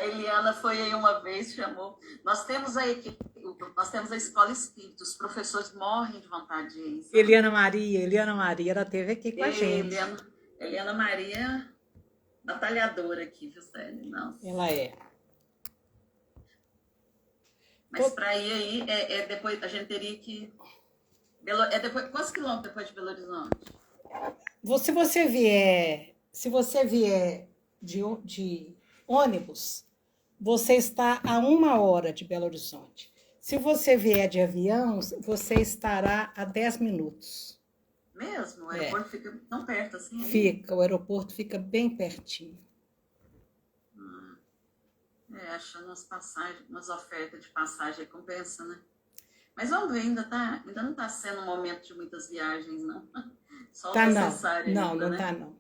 Eliana foi aí uma vez, chamou. Nós temos a equipe, nós temos a Escola Espírita, os professores morrem de vontade de ir. Sabe? Eliana Maria, ela esteve aqui com a gente. Eliana Maria, batalhadora aqui, viu, Célia? Nossa. Ela é. Mas para ir aí, depois, a gente teria que... depois, quantos quilômetros depois de Belo Horizonte? Se você vier de ônibus, você está a 1 hora de Belo Horizonte. Se você vier de avião, você estará a 10 minutos. Mesmo? O aeroporto fica tão perto assim? Fica, o aeroporto fica bem pertinho. Achando umas passagens, umas ofertas de passagem compensa, né? Mas vamos ver, ainda não está sendo um momento de muitas viagens, não. Só o necessário não. ainda, Não, né? tá não.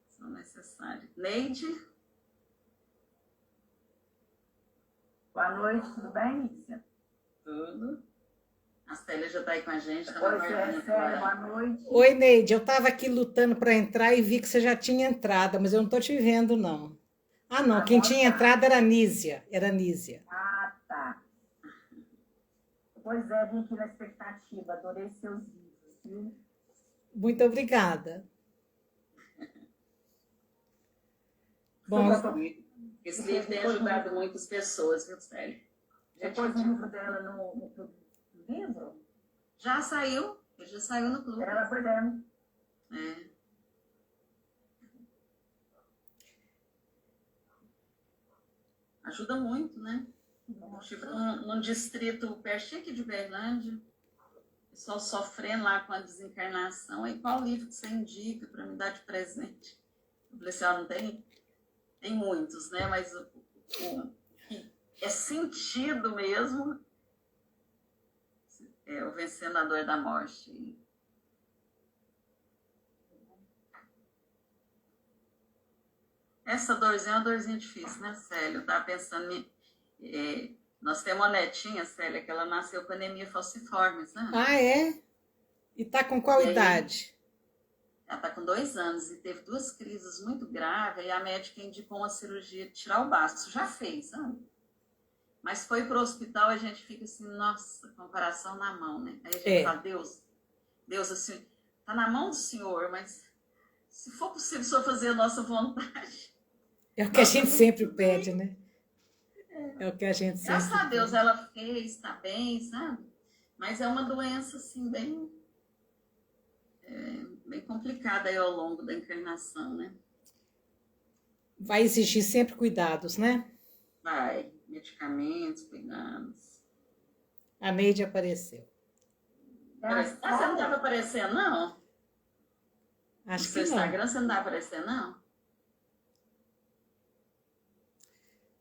Só o necessário. Neide? Boa noite, tudo bem, Nícia? Tudo. A Célia já está aí com a gente. Oi, Célia, boa noite. Oi, Neide, eu estava aqui lutando para entrar e vi que você já tinha entrado, mas eu não estou te vendo, não. Ah, não, quem tinha entrado era a Nísia. Ah, tá. Pois é, vim aqui na expectativa, adorei seus vídeos, viu? Muito obrigada. Bom, esse livro tem ajudado muitas pessoas, viu, Célia? Depois o livro dela no livro? Já saiu, ele já saiu no clube. Ela foi dentro. Ajuda muito, né? Tipo, num distrito pertinho aqui de Uberlândia, o pessoal sofrendo lá com a desencarnação. Aí qual livro que você indica para me dar de presente? Eu falei assim, não tem muitos, né? Mas o é sentido mesmo, é o Vencendo a Dor da Morte. Essa dorzinha é uma dorzinha difícil, né, Célia? Eu estava pensando nós temos uma netinha, Célia, que ela nasceu com anemia falciforme, sabe? Ah, é? E tá com qual idade? Ela tá com 2 anos e teve 2 crises muito graves, e a médica indicou uma cirurgia de tirar o baço. Já fez, sabe? Mas foi pro hospital, a gente fica assim, nossa, com o coração na mão, né? Aí a gente fala, Deus, assim, tá na mão do Senhor, mas se for possível o Senhor fazer a nossa vontade. É o que a gente sempre pede, né? É o que a gente sempre pede. Graças a Deus ela fez, tá bem, sabe? Mas é uma doença, assim, bem complicada aí ao longo da encarnação, né? Vai exigir sempre cuidados, né? Vai. Medicamentos, cuidados. A Neide apareceu. Você não estava aparecendo, não? Acho que não. No seu Instagram você não estava aparecendo, não?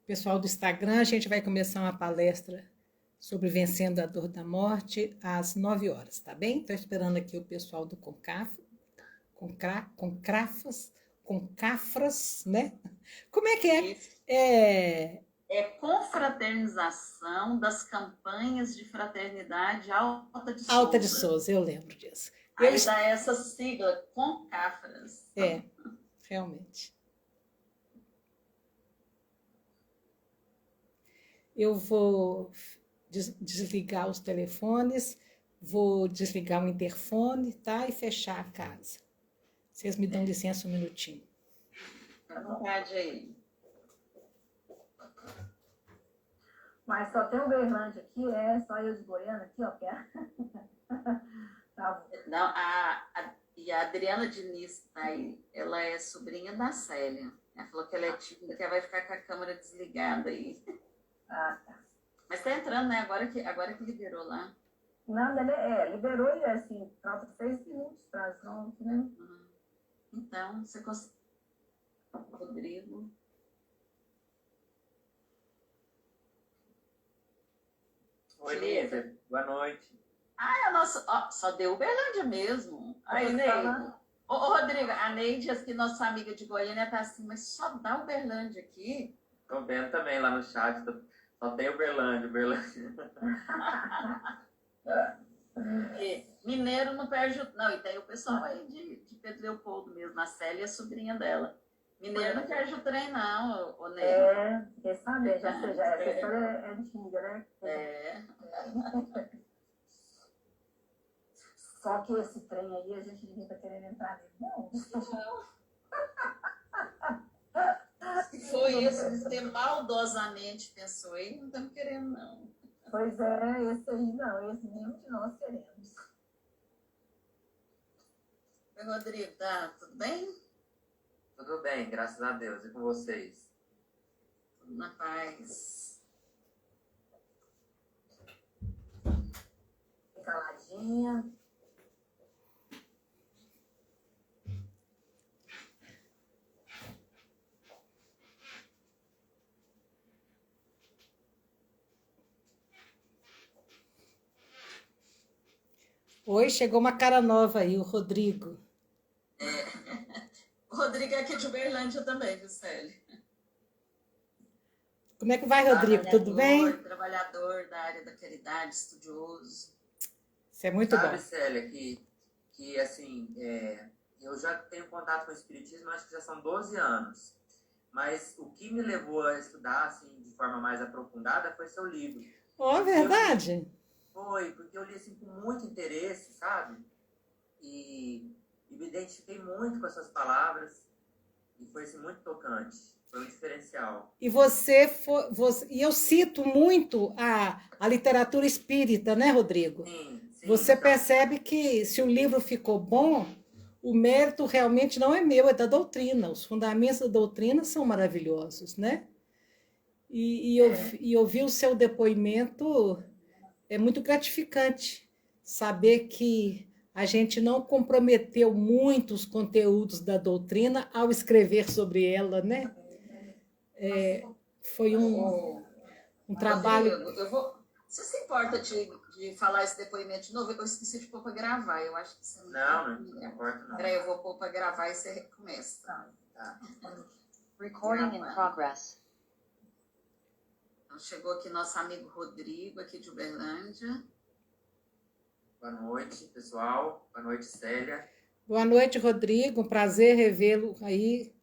Pessoal do Instagram, a gente vai começar uma palestra sobre Vencendo a Dor da Morte às 9 horas, tá bem? Estou esperando aqui o pessoal do Concafras, né? Como é que é? Isso. É confraternização das campanhas de fraternidade Alta de Souza. Alta de Souza, eu lembro disso. Aí dá essa sigla, Concafras. Realmente. Eu vou desligar os telefones, vou desligar o interfone, tá? E fechar a casa. Vocês me dão licença um minutinho. Fica à vontade aí. Mas só tem o Uberlândia aqui, só eu de Goiânia aqui, ó. Tá bom. Não, e a Adriana Diniz tá aí, ela é sobrinha da Célia. Ela falou que ela é tímida, que ela vai ficar com a câmera desligada aí. Ah, tá. Mas tá entrando, né? Agora que liberou lá. Não, liberou e assim, falta 6 minutos para pronto, né? Então, você consegue. Rodrigo. Oi, Nícia. Boa noite. É nossa. Só deu Uberlândia mesmo. Aí, Neide. Ô, Rodrigo, a Neide, que nossa amiga de Goiânia, tá assim, mas só dá Uberlândia aqui. Tô vendo também lá no chat. Só tem Uberlândia. Mineiro não perde. Não, e tem o pessoal aí de Pedro Leopoldo mesmo, a Célia, a sobrinha dela. Mineiro não perde o trem, não, ô Ney. Fiquei sabendo, essa história é antiga, né? É. Só que esse trem aí, a gente ninguém tá querendo entrar nele, não. Se foi isso, você maldosamente pensou aí, não estamos querendo, não. Pois é, esse aí não, esse nenhum de nós queremos. Oi, Rodrigo, tá tudo bem? Tudo bem, graças a Deus. E com vocês? Tudo na paz. Caladinha. Oi, chegou uma cara nova aí, o Rodrigo. O Rodrigo é aqui de Uberlândia também, viu, Célia? Como é que vai, Rodrigo? Tudo bem? Trabalhador da área da caridade, estudioso. Isso é muito Sabe, bom. Célia, que assim, eu já tenho contato com o Espiritismo, acho que já são 12 anos. Mas o que me levou a estudar assim, de forma mais aprofundada foi seu livro. Ó, verdade? Porque eu li assim, com muito interesse, sabe? E me identifiquei muito com essas palavras. E foi assim, muito tocante. Foi um diferencial. E e eu cito muito a literatura espírita, né, Rodrigo? Sim, Você então, percebe que se o livro ficou bom, o mérito realmente não é meu, é da doutrina. Os fundamentos da doutrina são maravilhosos, né? E ouvir o seu depoimento é muito gratificante. Saber que a gente não comprometeu muito os conteúdos da doutrina ao escrever sobre ela, né? Foi um trabalho... Rodrigo, você se importa de falar esse depoimento de novo? Eu esqueci de pôr para gravar. Eu acho que você não importa não. Peraí, eu vou pôr para gravar e você recomeça. Tá. Recording in progress. Então, chegou aqui nosso amigo Rodrigo, aqui de Uberlândia. Boa noite, pessoal. Boa noite, Célia. Boa noite, Rodrigo. Um prazer revê-lo aí.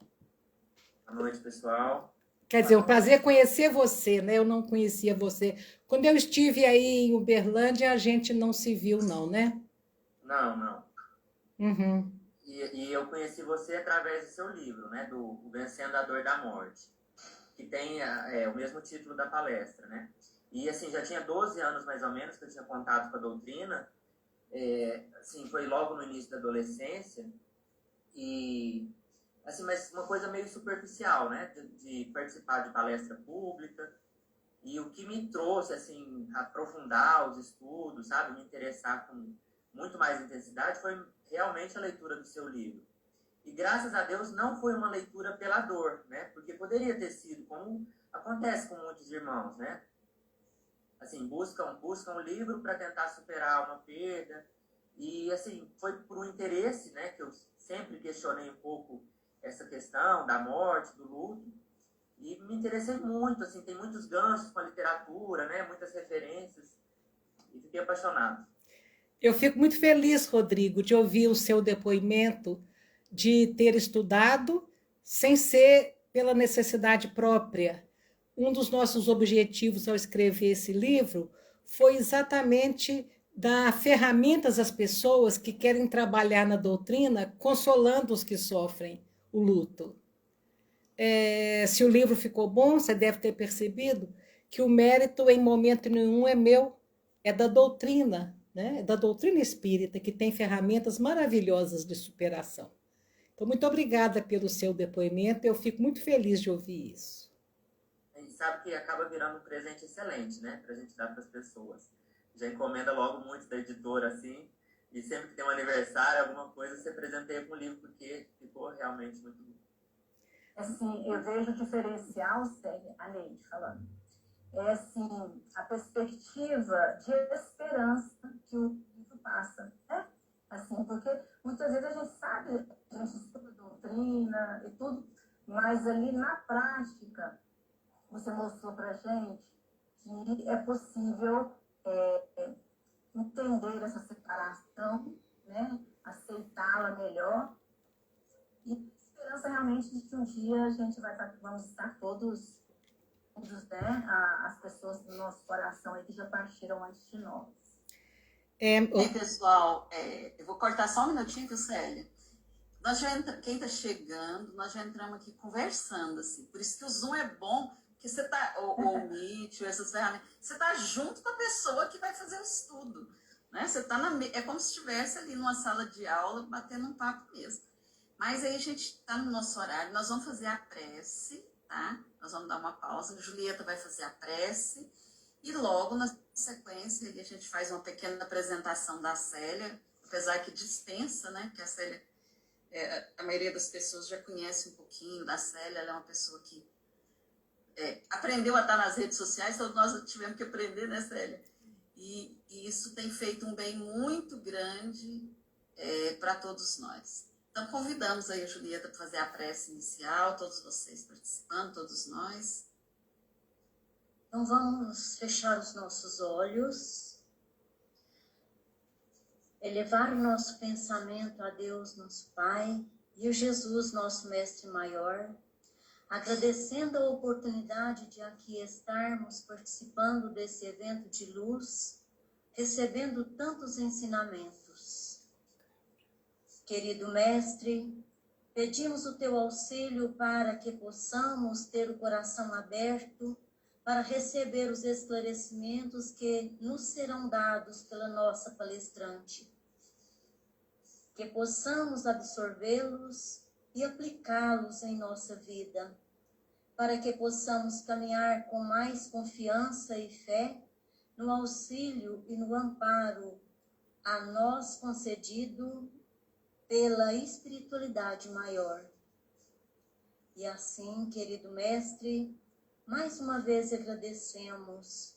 Boa noite, pessoal. Quer dizer, um prazer conhecer você, né? Eu não conhecia você. Quando eu estive aí em Uberlândia, a gente não se viu, não, né? Não. Uhum. E eu conheci você através do seu livro, né? Do Vencendo a Dor da Morte, que tem o mesmo título da palestra, né? E, assim, já tinha 12 anos, mais ou menos, que eu tinha contato com a doutrina. Assim, foi logo no início da adolescência. E... assim, mas uma coisa meio superficial, né? De participar de palestra pública. E o que me trouxe, assim, aprofundar os estudos, sabe? Me interessar com muito mais intensidade foi realmente a leitura do seu livro. E graças a Deus não foi uma leitura pela dor, né? Porque poderia ter sido, como acontece com muitos irmãos, né? Assim, buscam o livro para tentar superar uma perda. E, assim, foi por um interesse, né? Que eu sempre questionei um pouco essa questão da morte, do luto, e me interessei muito, assim, tem muitos ganchos com a literatura, né, muitas referências, e fiquei apaixonado. Eu fico muito feliz, Rodrigo, de ouvir o seu depoimento, de ter estudado sem ser pela necessidade própria. Um dos nossos objetivos ao escrever esse livro foi exatamente dar ferramentas às pessoas que querem trabalhar na doutrina, consolando os que sofrem o luto. Se o livro ficou bom, você deve ter percebido que o mérito em momento nenhum é meu, é da doutrina, né? É da doutrina espírita, que tem ferramentas maravilhosas de superação. Então, muito obrigada pelo seu depoimento, eu fico muito feliz de ouvir isso. E sabe que acaba virando um presente excelente, né, pra gente dar para as pessoas. Já encomenda logo muito da editora, assim, e sempre que tem um aniversário, alguma coisa, você presenteia com o livro, porque ficou realmente muito bom. Assim, eu vejo o diferencial, Célia, a Neide falando. Assim, a perspectiva de esperança que o livro passa, né? Assim, porque muitas vezes a gente sabe, a gente estuda doutrina e tudo, mas ali na prática, você mostrou pra gente que é possível entender essa separação, né? Aceitá-la melhor e esperança realmente de que um dia a gente vamos estar todos, né, as pessoas do nosso coração aí que já partiram antes de nós. Pessoal, eu vou cortar só um minutinho, viu, Célia? Quem está chegando, nós já entramos aqui conversando, assim. Por isso que o Zoom é bom, que você tá, ou o Meet, ou essas ferramentas, você está junto com a pessoa que vai fazer o estudo, né? Você tá é como se estivesse ali numa sala de aula, batendo um papo mesmo. Mas aí a gente está no nosso horário, nós vamos fazer a prece, tá? Nós vamos dar uma pausa, a Julieta vai fazer a prece, e logo na sequência a gente faz uma pequena apresentação da Célia, apesar que dispensa, né? Que a Célia, a maioria das pessoas já conhece um pouquinho da Célia, ela é uma pessoa que aprendeu a estar nas redes sociais, todos nós tivemos que aprender, né, Célia? E isso tem feito um bem muito grande para todos nós. Então, convidamos aí a Julieta para fazer a prece inicial, todos vocês participando, todos nós. Então, vamos fechar os nossos olhos, elevar o nosso pensamento a Deus, nosso Pai, e o Jesus, nosso Mestre Maior, agradecendo a oportunidade de aqui estarmos participando desse evento de luz, recebendo tantos ensinamentos. Querido Mestre, pedimos o teu auxílio para que possamos ter o coração aberto para receber os esclarecimentos que nos serão dados pela nossa palestrante. Que possamos absorvê-los e aplicá-los em nossa vida, para que possamos caminhar com mais confiança e fé no auxílio e no amparo a nós concedido pela espiritualidade maior. E assim, querido Mestre, mais uma vez agradecemos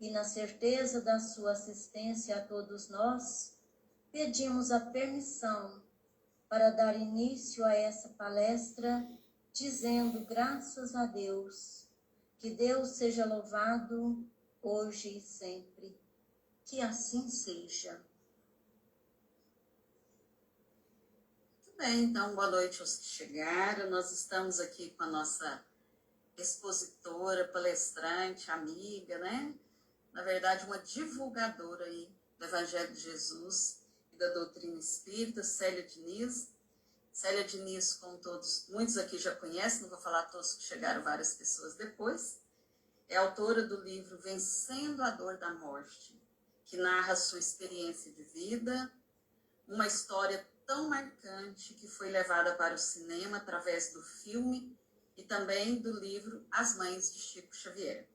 e na certeza da sua assistência a todos nós, pedimos a permissão para dar início a essa palestra, dizendo graças a Deus, que Deus seja louvado hoje e sempre. Que assim seja. Bem, então, boa noite aos que chegaram. Nós estamos aqui com a nossa expositora, palestrante, amiga, né? Na verdade, uma divulgadora aí do Evangelho de Jesus e da doutrina espírita, Célia Diniz. Célia Diniz, como muitos aqui já conhecem, não vou falar todos que chegaram, várias pessoas depois, é autora do livro Vencendo a Dor da Morte, que narra a sua experiência de vida, uma história tão marcante que foi levada para o cinema através do filme e também do livro As Mães de Chico Xavier.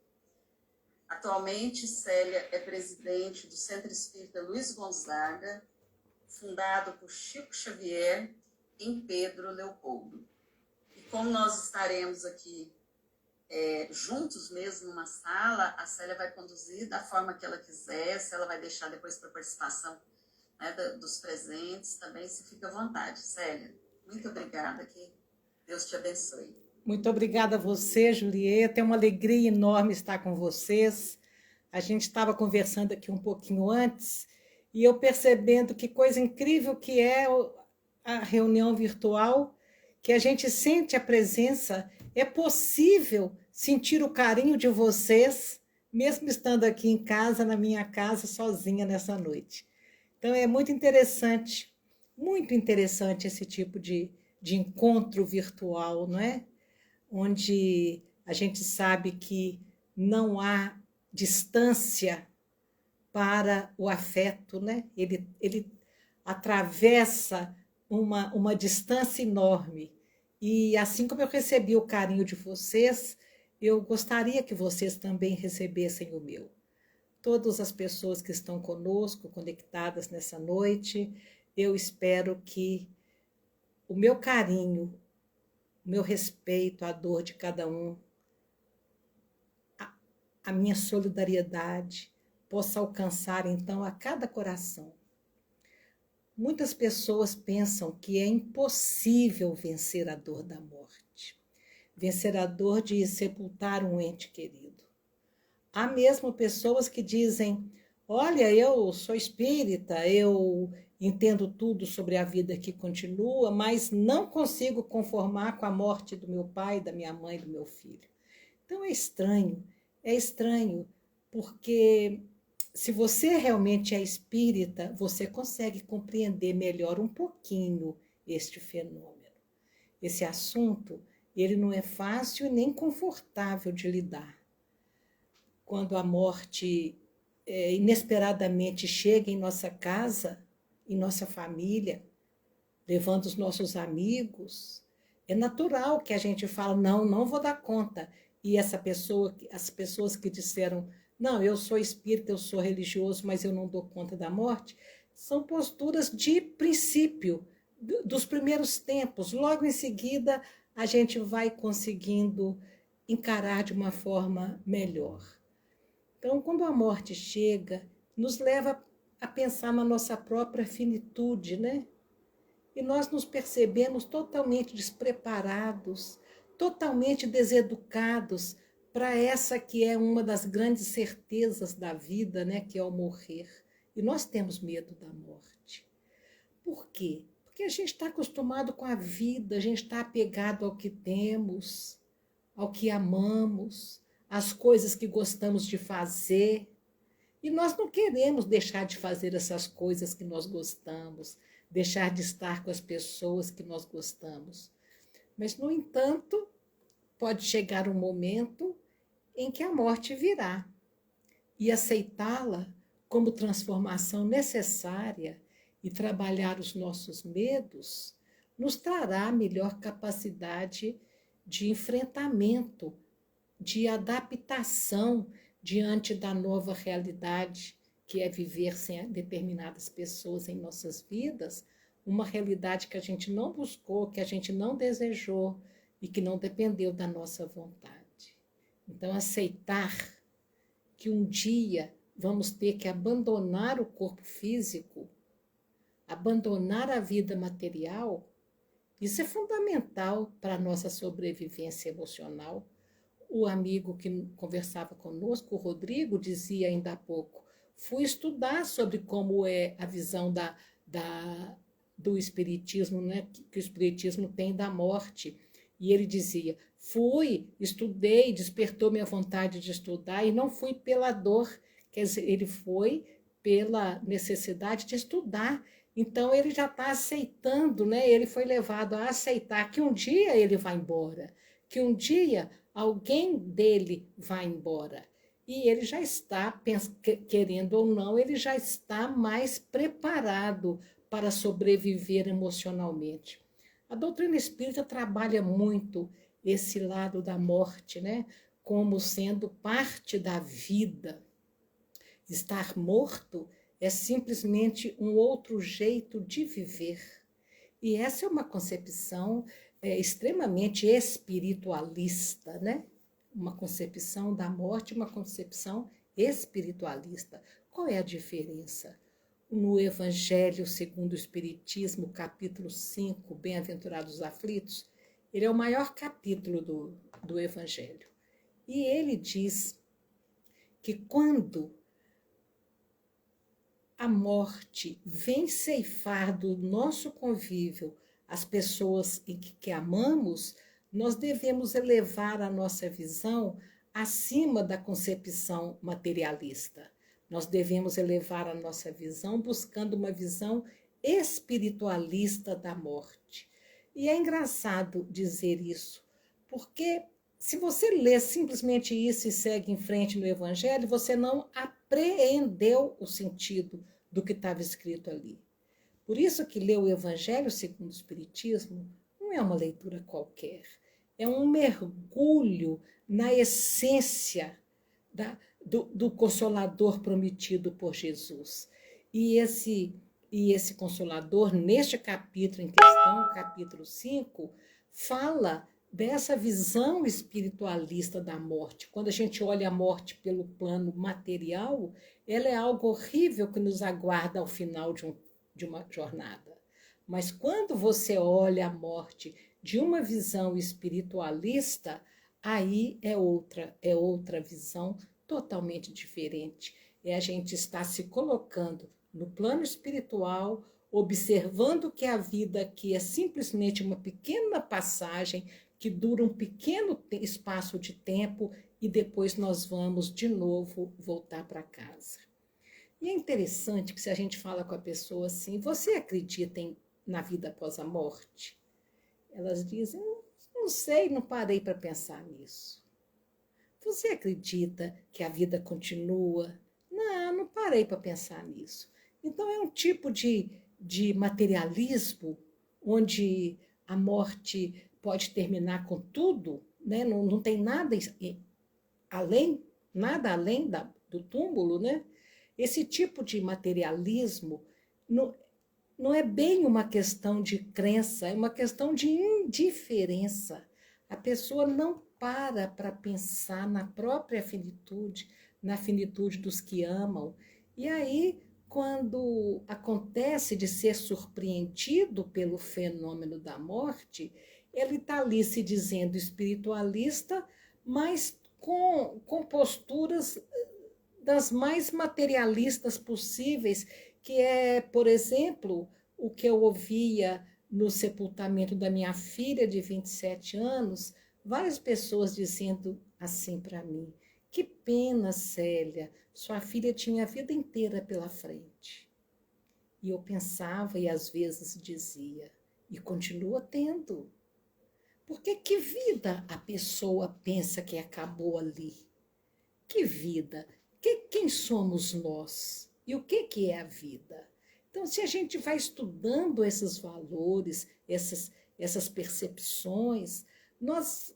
Atualmente, Célia é presidente do Centro Espírita Luiz Gonzaga, fundado por Chico Xavier em Pedro Leopoldo. E como nós estaremos aqui juntos mesmo numa sala, a Célia vai conduzir da forma que ela quiser, se ela vai deixar depois para participação, né, dos presentes, também se fica à vontade. Célia, muito obrigada, que Deus te abençoe. Muito obrigada a você, Julieta, é uma alegria enorme estar com vocês. A gente estava conversando aqui um pouquinho antes, e eu percebendo que coisa incrível que é a reunião virtual, que a gente sente a presença, é possível sentir o carinho de vocês, mesmo estando aqui em casa, na minha casa, sozinha nessa noite. Então, é muito interessante esse tipo de encontro virtual, não é? Onde a gente sabe que não há distância para o afeto, né? Ele atravessa uma distância enorme. E assim como eu recebi o carinho de vocês, eu gostaria que vocês também recebessem o meu. Todas as pessoas que estão conosco, conectadas nessa noite, eu espero que o meu carinho, o meu respeito à dor de cada um, a minha solidariedade, possa alcançar, então, a cada coração. Muitas pessoas pensam que é impossível vencer a dor da morte, vencer a dor de sepultar um ente querido. Há mesmo pessoas que dizem, olha, eu sou espírita, eu entendo tudo sobre a vida que continua, mas não consigo conformar com a morte do meu pai, da minha mãe, do meu filho. Então é estranho, porque se você realmente é espírita, você consegue compreender melhor um pouquinho este fenômeno. Esse assunto, ele não é fácil e nem confortável de lidar. Quando a morte inesperadamente chega em nossa casa, em nossa família, levando os nossos amigos, é natural que a gente fale, não vou dar conta. E as pessoas que disseram, não, eu sou espírita, eu sou religioso, mas eu não dou conta da morte, são posturas de princípio, dos primeiros tempos. Logo em seguida, a gente vai conseguindo encarar de uma forma melhor. Então, quando a morte chega, nos leva a pensar na nossa própria finitude, né? E nós nos percebemos totalmente despreparados, totalmente deseducados para essa que é uma das grandes certezas da vida, né? Que é o morrer. E nós temos medo da morte. Por quê? Porque a gente está acostumado com a vida, a gente está apegado ao que temos, ao que amamos, às coisas que gostamos de fazer. E nós não queremos deixar de fazer essas coisas que nós gostamos, deixar de estar com as pessoas que nós gostamos. Mas, no entanto, pode chegar um momento em que a morte virá. E aceitá-la como transformação necessária e trabalhar os nossos medos nos trará melhor capacidade de enfrentamento, de adaptação diante da nova realidade que é viver sem determinadas pessoas em nossas vidas, uma realidade que a gente não buscou, que a gente não desejou e que não dependeu da nossa vontade. Então, aceitar que um dia vamos ter que abandonar o corpo físico, abandonar a vida material, isso é fundamental para a nossa sobrevivência emocional. O amigo que conversava conosco, o Rodrigo, dizia ainda há pouco, fui estudar sobre como é a visão do espiritismo, né, que o espiritismo tem da morte. E ele dizia, estudei, despertou minha vontade de estudar e não fui pela dor, quer dizer, ele foi pela necessidade de estudar. Então ele já está aceitando, né? Ele foi levado a aceitar que um dia ele vai embora, que um dia alguém dele vai embora. E ele já está, querendo ou não, ele já está mais preparado para sobreviver emocionalmente. A doutrina espírita trabalha muito esse lado da morte, né? Como sendo parte da vida. Estar morto é simplesmente um outro jeito de viver. E essa é uma concepção extremamente espiritualista, né? Uma concepção da morte, uma concepção espiritualista. Qual é a diferença? No Evangelho segundo o Espiritismo, capítulo 5, Bem-aventurados os aflitos, ele é o maior capítulo do Evangelho. E ele diz que quando a morte vem ceifar do nosso convívio as pessoas que amamos, nós devemos elevar a nossa visão acima da concepção materialista. Nós devemos elevar a nossa visão buscando uma visão espiritualista da morte. E é engraçado dizer isso, porque se você lê simplesmente isso e segue em frente no Evangelho, você não apreendeu o sentido do que estava escrito ali. Por isso que ler o Evangelho segundo o Espiritismo não é uma leitura qualquer, é um mergulho na essência do Consolador prometido por Jesus. E esse Consolador, neste capítulo em questão, capítulo 5, fala dessa visão espiritualista da morte. Quando a gente olha a morte pelo plano material, ela é algo horrível que nos aguarda ao final de uma jornada. Mas quando você olha a morte de uma visão espiritualista, aí é outra visão totalmente diferente. É a gente estar se colocando no plano espiritual, observando que a vida aqui é simplesmente uma pequena passagem que dura um pequeno espaço de tempo e depois nós vamos de novo voltar para casa. E é interessante que se a gente fala com a pessoa assim, você acredita na vida após a morte? Elas dizem, não sei, não parei para pensar nisso. Você acredita que a vida continua? Não parei para pensar nisso. Então é um tipo de materialismo onde a morte pode terminar com tudo, né? Não tem nada além do túmulo, né? Esse tipo de materialismo não é bem uma questão de crença, é uma questão de indiferença. A pessoa não para pensar na própria finitude, na finitude dos que amam. E aí, quando acontece de ser surpreendido pelo fenômeno da morte, ele está ali se dizendo espiritualista, mas com posturas das mais materialistas possíveis, que é, por exemplo, o que eu ouvia no sepultamento da minha filha de 27 anos, várias pessoas dizendo assim para mim, que pena, Célia, sua filha tinha a vida inteira pela frente. E eu pensava e às vezes dizia, e continua tendo. Porque que vida a pessoa pensa que acabou ali? Que vida? Quem somos nós? E o que é a vida? Então, se a gente vai estudando esses valores, essas percepções, nós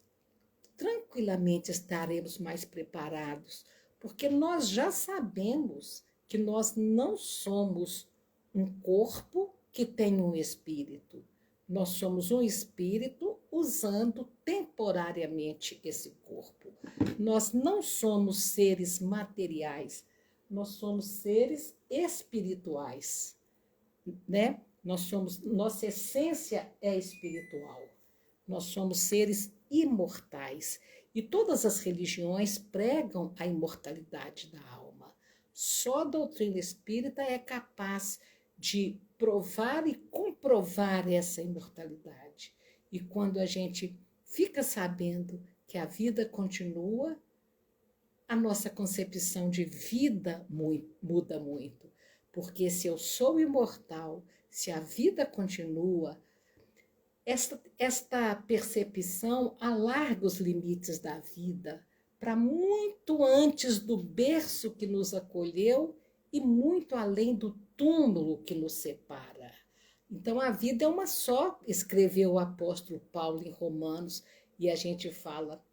tranquilamente estaremos mais preparados, porque nós já sabemos que nós não somos um corpo que tem um espírito. Nós somos um espírito usando temporariamente esse corpo. Nós não somos seres materiais, nós somos seres espirituais, né? Nossa essência é espiritual. Nós somos seres imortais. E todas as religiões pregam a imortalidade da alma. Só a doutrina espírita é capaz de provar e comprovar essa imortalidade. E quando a gente fica sabendo que a vida continua, a nossa concepção de vida muda muito. Porque se eu sou imortal, se a vida continua, esta percepção alarga os limites da vida para muito antes do berço que nos acolheu e muito além do túmulo que nos separa. Então, a vida é uma só, escreveu o apóstolo Paulo em Romanos, e a gente fala,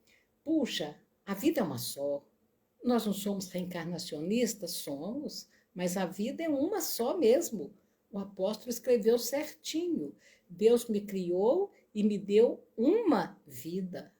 puxa, a vida é uma só. Nós não somos reencarnacionistas? Somos, mas a vida é uma só mesmo. O apóstolo escreveu certinho. Deus me criou e me deu uma vida.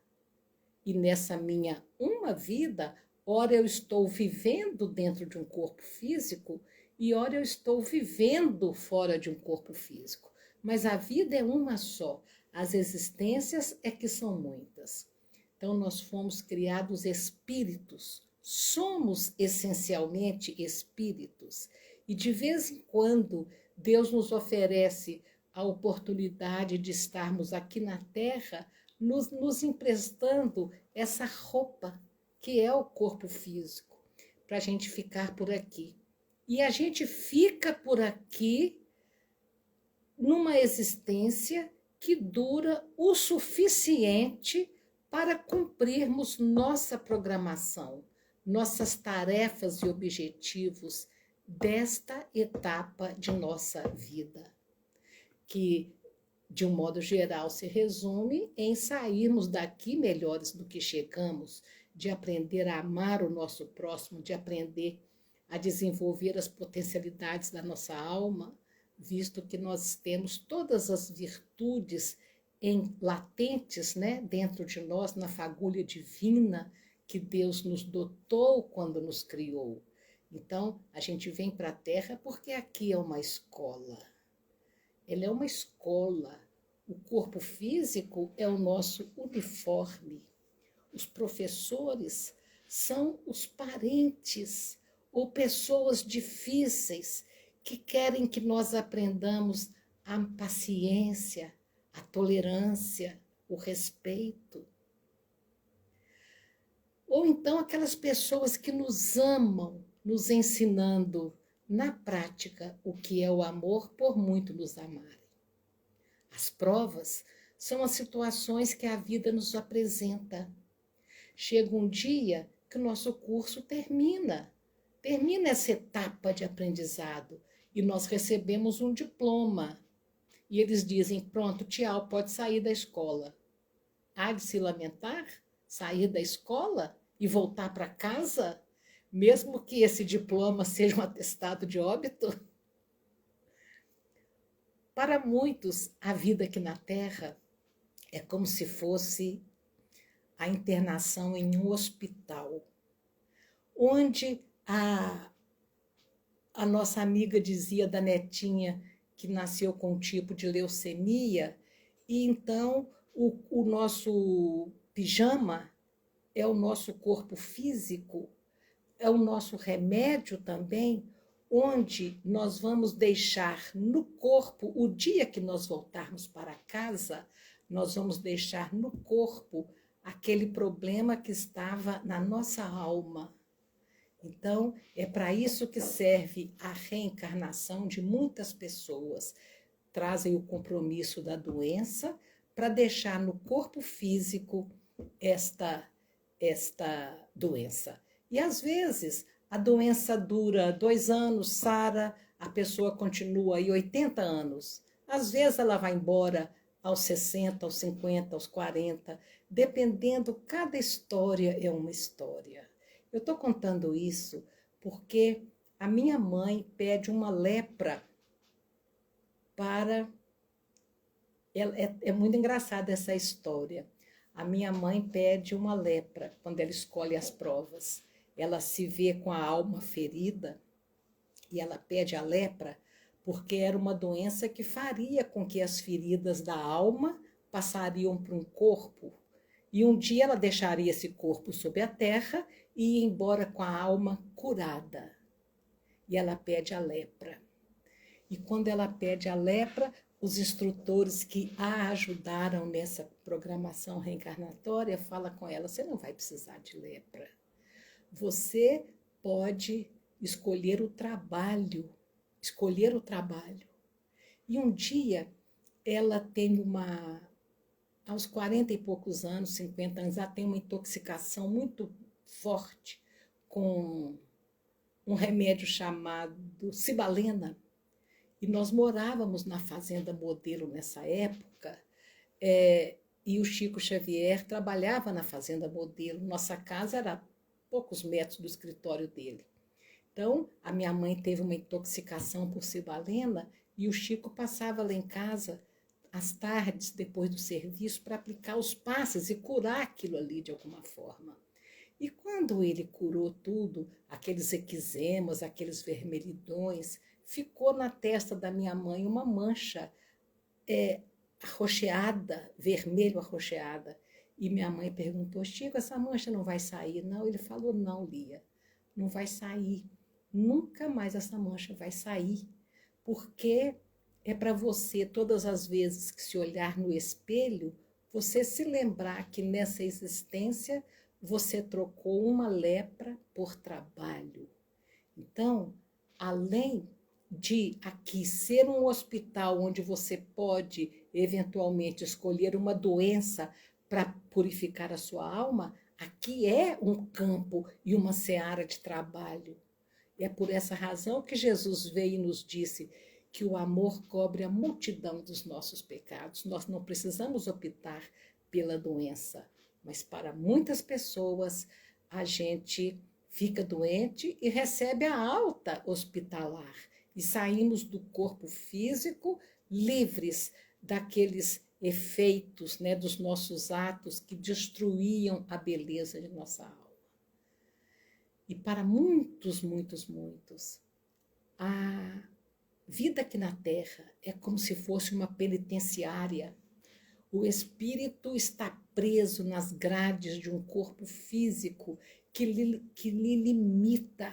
E nessa minha uma vida, ora eu estou vivendo dentro de um corpo físico e ora eu estou vivendo fora de um corpo físico. Mas a vida é uma só. As existências é que são muitas. Então nós fomos criados espíritos. Somos essencialmente espíritos. E de vez em quando Deus nos oferece a oportunidade de estarmos aqui na Terra, nos emprestando essa roupa, que é o corpo físico, para a gente ficar por aqui. E a gente fica por aqui numa existência que dura o suficiente para cumprirmos nossa programação, nossas tarefas e objetivos desta etapa de nossa vida, que, de um modo geral, se resume em sairmos daqui melhores do que chegamos, de aprender a amar o nosso próximo, de aprender a desenvolver as potencialidades da nossa alma, visto que nós temos todas as virtudes latentes, né, dentro de nós, na fagulha divina que Deus nos dotou quando nos criou. Então, a gente vem para a Terra porque aqui é uma escola. Ela é uma escola. O corpo físico é o nosso uniforme. Os professores são os parentes ou pessoas difíceis que querem que nós aprendamos a paciência, a tolerância, o respeito. Ou então aquelas pessoas que nos amam, nos ensinando na prática o que é o amor por muito nos amarem. As provas são as situações que a vida nos apresenta. Chega um dia que o nosso curso termina essa etapa de aprendizado e nós recebemos um diploma. E eles dizem, pronto, tchau, pode sair da escola. Há de se lamentar? Sair da escola e voltar para casa? Mesmo que esse diploma seja um atestado de óbito? Para muitos, a vida aqui na Terra é como se fosse a internação em um hospital, onde a nossa amiga dizia da netinha que nasceu com um tipo de leucemia, e então o nosso pijama é o nosso corpo físico, é o nosso remédio também, onde nós vamos deixar no corpo, o dia que nós voltarmos para casa, nós vamos deixar no corpo aquele problema que estava na nossa alma. Então, é para isso que serve a reencarnação de muitas pessoas. Trazem o compromisso da doença para deixar no corpo físico esta doença. E, às vezes, a doença dura 2 anos, sara, a pessoa continua aí 80 anos. Às vezes, ela vai embora aos 60, aos 50, aos 40, dependendo, cada história é uma história. Eu estou contando isso porque a minha mãe pede uma lepra para... É muito engraçada essa história. A minha mãe pede uma lepra quando ela escolhe as provas. Ela se vê com a alma ferida e ela pede a lepra porque era uma doença que faria com que as feridas da alma passariam para um corpo. E um dia ela deixaria esse corpo sob a terra e ia embora com a alma curada. E ela pede a lepra. E quando ela pede a lepra, os instrutores que a ajudaram nessa programação reencarnatória falam com ela, você não vai precisar de lepra. Você pode escolher o trabalho. E um dia ela tem aos 40 e poucos anos, 50 anos, ela tem uma intoxicação muito forte com um remédio chamado cibalena. E nós morávamos na Fazenda Modelo nessa época, e o Chico Xavier trabalhava na Fazenda Modelo. Nossa casa era a poucos metros do escritório dele. Então, a minha mãe teve uma intoxicação por cibalena e o Chico passava lá em casa às tardes, depois do serviço, para aplicar os passes e curar aquilo ali de alguma forma. E quando ele curou tudo, aqueles eczemas, aqueles vermelhidões, ficou na testa da minha mãe uma mancha arroxeada, vermelho arroxeada. E minha mãe perguntou, Chico, essa mancha não vai sair? Não, ele falou, não, Lia, não vai sair. Nunca mais essa mancha vai sair, porque é para você, todas as vezes que se olhar no espelho, você se lembrar que nessa existência você trocou uma lepra por trabalho. Então, além de aqui ser um hospital onde você pode eventualmente escolher uma doença para purificar a sua alma, aqui é um campo e uma seara de trabalho. E é por essa razão que Jesus veio e nos disse que o amor cobre a multidão dos nossos pecados. Nós não precisamos optar pela doença, mas para muitas pessoas a gente fica doente e recebe a alta hospitalar. E saímos do corpo físico livres daqueles efeitos, né, dos nossos atos que destruíam a beleza de nossa alma. E para muitos, a vida aqui na Terra é como se fosse uma penitenciária. O espírito está preso nas grades de um corpo físico que lhe limita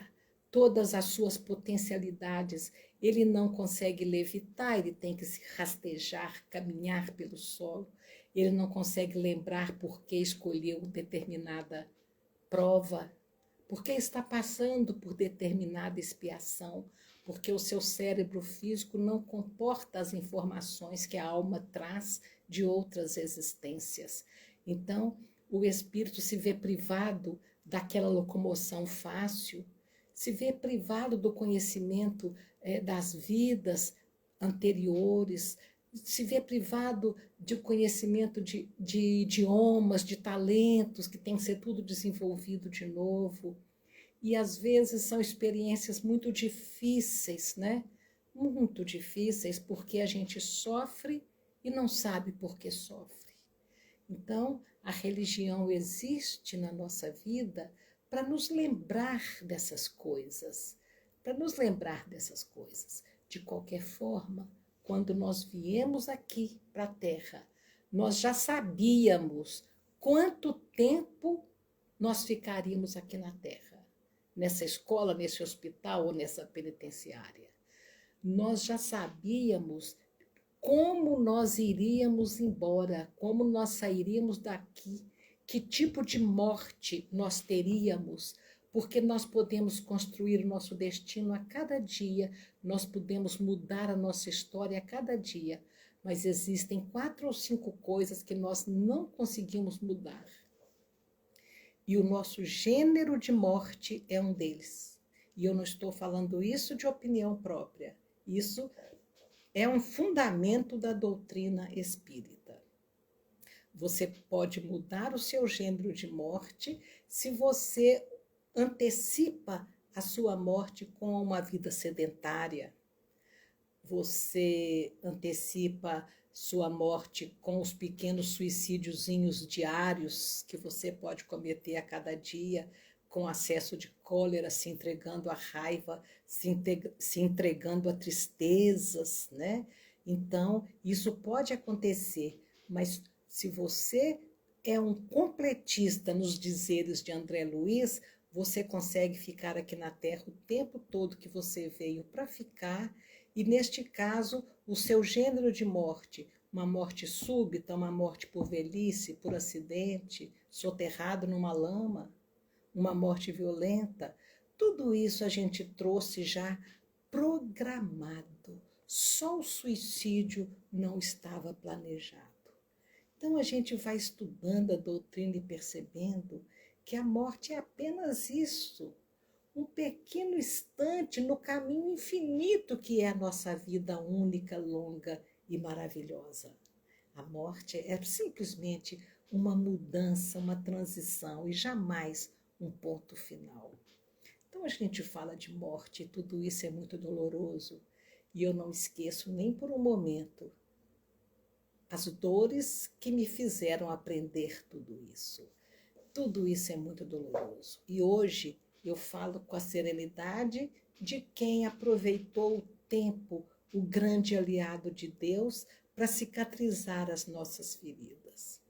todas as suas potencialidades, ele não consegue levitar, ele tem que se rastejar, caminhar pelo solo, ele não consegue lembrar por que escolheu determinada prova, por que está passando por determinada expiação, porque o seu cérebro físico não comporta as informações que a alma traz de outras existências. Então, o espírito se vê privado daquela locomoção fácil, se vê privado do conhecimento das vidas anteriores, se vê privado de conhecimento de idiomas, de talentos, que tem que ser tudo desenvolvido de novo. E às vezes são experiências muito difíceis, né? Muito difíceis, porque a gente sofre e não sabe por que sofre. Então, a religião existe na nossa vida para nos lembrar dessas coisas, De qualquer forma, quando nós viemos aqui para a Terra, nós já sabíamos quanto tempo nós ficaríamos aqui na Terra, nessa escola, nesse hospital ou nessa penitenciária. Nós já sabíamos como nós iríamos embora, como nós sairíamos daqui, que tipo de morte nós teríamos, porque nós podemos construir o nosso destino a cada dia, nós podemos mudar a nossa história a cada dia, mas existem 4 ou 5 coisas que nós não conseguimos mudar. E o nosso gênero de morte é um deles. E eu não estou falando isso de opinião própria, isso é um fundamento da doutrina espírita. Você pode mudar o seu gênero de morte se você antecipa a sua morte com uma vida sedentária. Você antecipa sua morte com os pequenos suicídiozinhos diários que você pode cometer a cada dia, com acesso de cólera, se entregando à raiva, se entregando a tristezas, né? Então, isso pode acontecer, mas se você é um completista nos dizeres de André Luiz, você consegue ficar aqui na Terra o tempo todo que você veio para ficar, e neste caso, o seu gênero de morte, uma morte súbita, uma morte por velhice, por acidente, soterrado numa lama, uma morte violenta, tudo isso a gente trouxe já programado. Só o suicídio não estava planejado. Então a gente vai estudando a doutrina e percebendo que a morte é apenas isso, um pequeno instante no caminho infinito que é a nossa vida única, longa e maravilhosa. A morte é simplesmente uma mudança, uma transição e jamais um ponto final. Então a gente fala de morte e tudo isso é muito doloroso e eu não esqueço nem por um momento as dores que me fizeram aprender tudo isso. Tudo isso é muito doloroso. E hoje eu falo com a serenidade de quem aproveitou o tempo, o grande aliado de Deus, para cicatrizar as nossas feridas.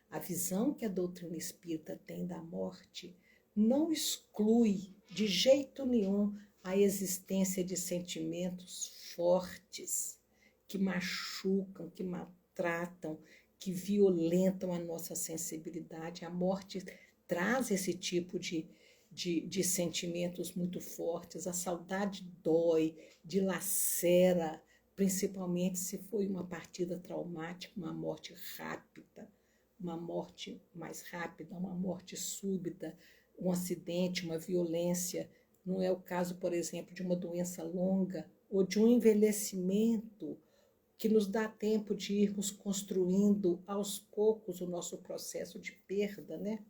A visão que a doutrina espírita tem da morte não exclui de jeito nenhum a existência de sentimentos fortes que machucam, que maltratam, que violentam a nossa sensibilidade. A morte traz esse tipo de sentimentos muito fortes. A saudade dói, dilacera, principalmente se foi uma partida traumática, uma morte rápida, uma morte mais rápida, uma morte súbita, um acidente, uma violência. Não é o caso, por exemplo, de uma doença longa ou de um envelhecimento que nos dá tempo de irmos construindo aos poucos o nosso processo de perda, né?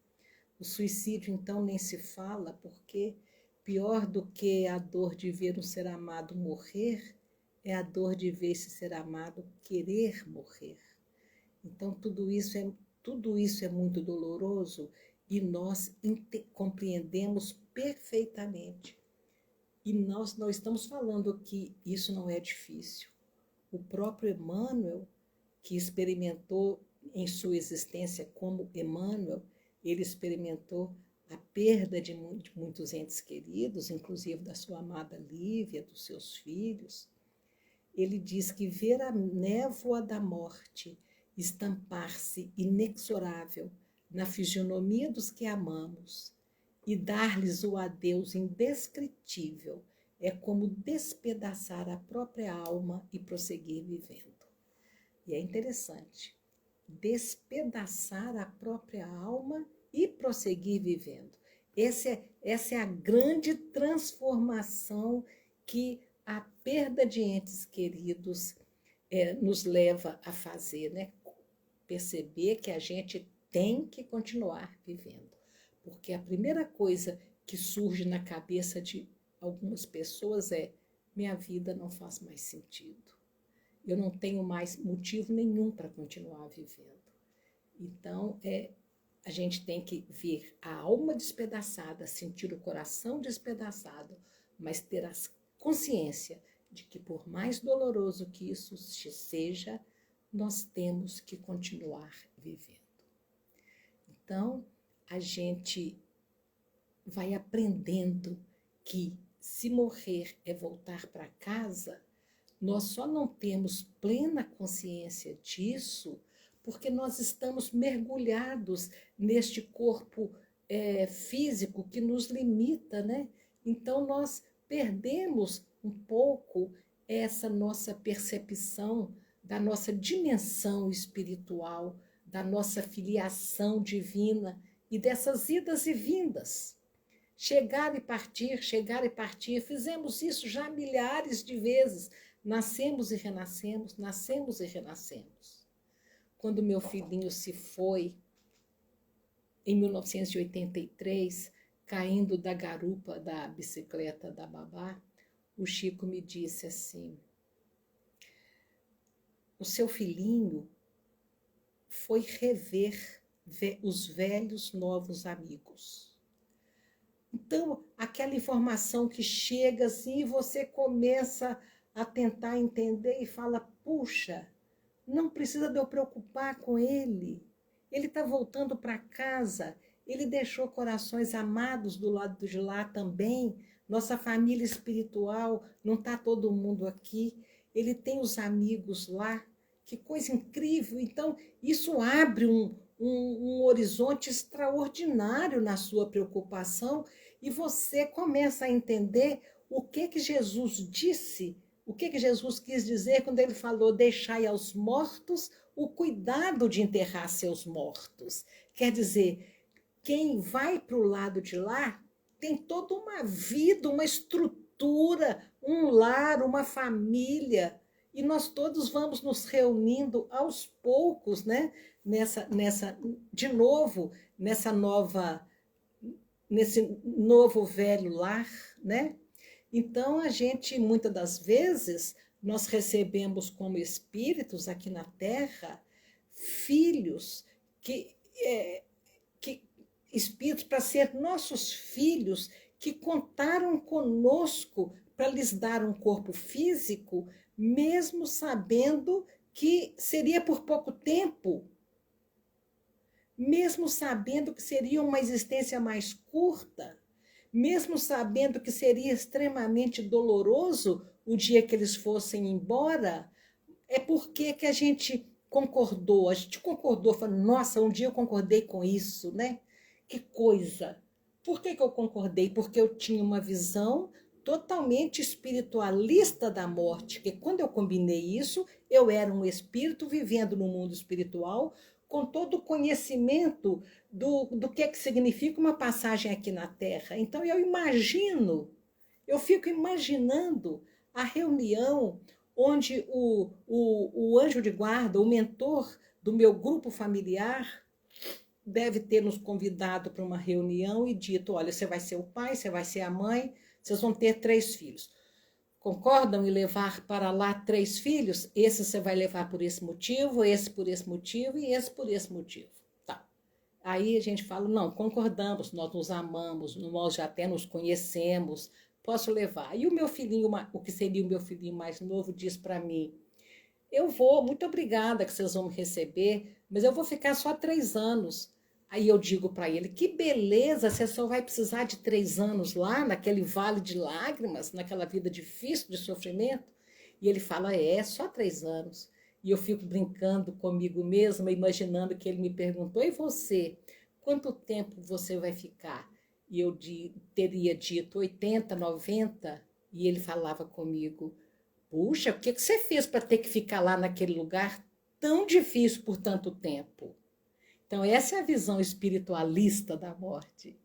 O suicídio, então, nem se fala, porque pior do que a dor de ver um ser amado morrer é a dor de ver esse ser amado querer morrer. Então, tudo isso é muito doloroso e nós compreendemos perfeitamente. E nós não estamos falando que isso não é difícil. O próprio Emmanuel, que experimentou em sua existência como Emmanuel, ele experimentou a perda de muitos entes queridos, inclusive da sua amada Lívia, dos seus filhos, ele diz que ver a névoa da morte estampar-se inexorável na fisionomia dos que amamos e dar-lhes o adeus indescritível é como despedaçar a própria alma e prosseguir vivendo. E é interessante, despedaçar a própria alma e prosseguir vivendo. Essa é a grande transformação que a perda de entes queridos nos leva a fazer, né? Perceber que a gente tem que continuar vivendo. Porque a primeira coisa que surge na cabeça de algumas pessoas é: minha vida não faz mais sentido. Eu não tenho mais motivo nenhum para continuar vivendo. Então, a gente tem que ver a alma despedaçada, sentir o coração despedaçado, mas ter a consciência de que, por mais doloroso que isso seja, nós temos que continuar vivendo. Então, a gente vai aprendendo que, se morrer é voltar para casa, nós só não temos plena consciência disso porque nós estamos mergulhados neste corpo físico que nos limita, né? Então, nós perdemos um pouco essa nossa percepção da nossa dimensão espiritual, da nossa filiação divina e dessas idas e vindas. Chegar e partir, fizemos isso já milhares de vezes. Nascemos e renascemos, nascemos e renascemos. Quando meu filhinho se foi, em 1983, caindo da garupa da bicicleta da babá, o Chico me disse assim: o seu filhinho foi rever os velhos novos amigos. Então, aquela informação que chega assim, e você começa a tentar entender e fala: puxa, não precisa de eu preocupar com ele. Ele está voltando para casa, ele deixou corações amados do lado de lá também. Nossa família espiritual, não está todo mundo aqui. Ele tem os amigos lá. Que coisa incrível! Então, isso abre um horizonte extraordinário na sua preocupação e você começa a entender o que Jesus disse, o que Jesus quis dizer quando ele falou: deixai aos mortos o cuidado de enterrar seus mortos. Quer dizer, quem vai para o lado de lá tem toda uma vida, uma estrutura, um lar, uma família. E nós todos vamos nos reunindo aos poucos, né? Nesse novo velho lar, né? Então, a gente, muitas das vezes, nós recebemos como espíritos aqui na Terra, filhos, espíritos para ser nossos filhos, que contaram conosco para lhes dar um corpo físico, mesmo sabendo que seria por pouco tempo, mesmo sabendo que seria uma existência mais curta, mesmo sabendo que seria extremamente doloroso o dia que eles fossem embora, é porque que a gente concordou, falando: nossa, um dia eu concordei com isso, né? Que coisa! Por que eu concordei? Porque eu tinha uma visão totalmente espiritualista da morte, que quando eu combinei isso, eu era um espírito vivendo no mundo espiritual, com todo o conhecimento do que é que significa uma passagem aqui na Terra. Então eu fico imaginando a reunião onde o anjo de guarda, o mentor do meu grupo familiar, deve ter nos convidado para uma reunião e dito: olha, você vai ser o pai, você vai ser a mãe, vocês vão ter 3 filhos. Concordam em levar para lá 3 filhos? Esse você vai levar por esse motivo, esse por esse motivo e esse por esse motivo. Tá. Aí a gente fala: não, concordamos, nós nos amamos, nós já até nos conhecemos, posso levar. E o meu filhinho, o que seria o meu filhinho mais novo, diz para mim: eu vou, muito obrigada que vocês vão me receber, mas eu vou ficar só 3 anos. Aí eu digo para ele, que beleza, você só vai precisar de 3 anos lá, naquele vale de lágrimas, naquela vida difícil de sofrimento? E ele fala, só 3 anos. E eu fico brincando comigo mesma, imaginando que ele me perguntou, e você, quanto tempo você vai ficar? E eu teria dito 80, 90, e ele falava comigo, puxa, o que você fez para ter que ficar lá naquele lugar tão difícil por tanto tempo? Então, essa é a visão espiritualista da morte.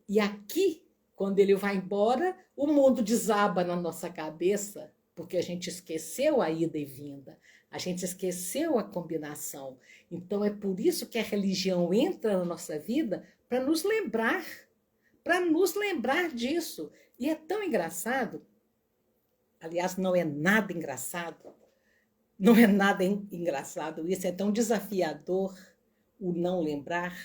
E aqui, quando ele vai embora, o mundo desaba na nossa cabeça, porque a gente esqueceu a ida e vinda, a gente esqueceu a combinação. Então, é por isso que a religião entra na nossa vida para nos lembrar disso. E é tão engraçado, aliás, não é nada engraçado, não é nada engraçado, isso é tão desafiador, o não lembrar,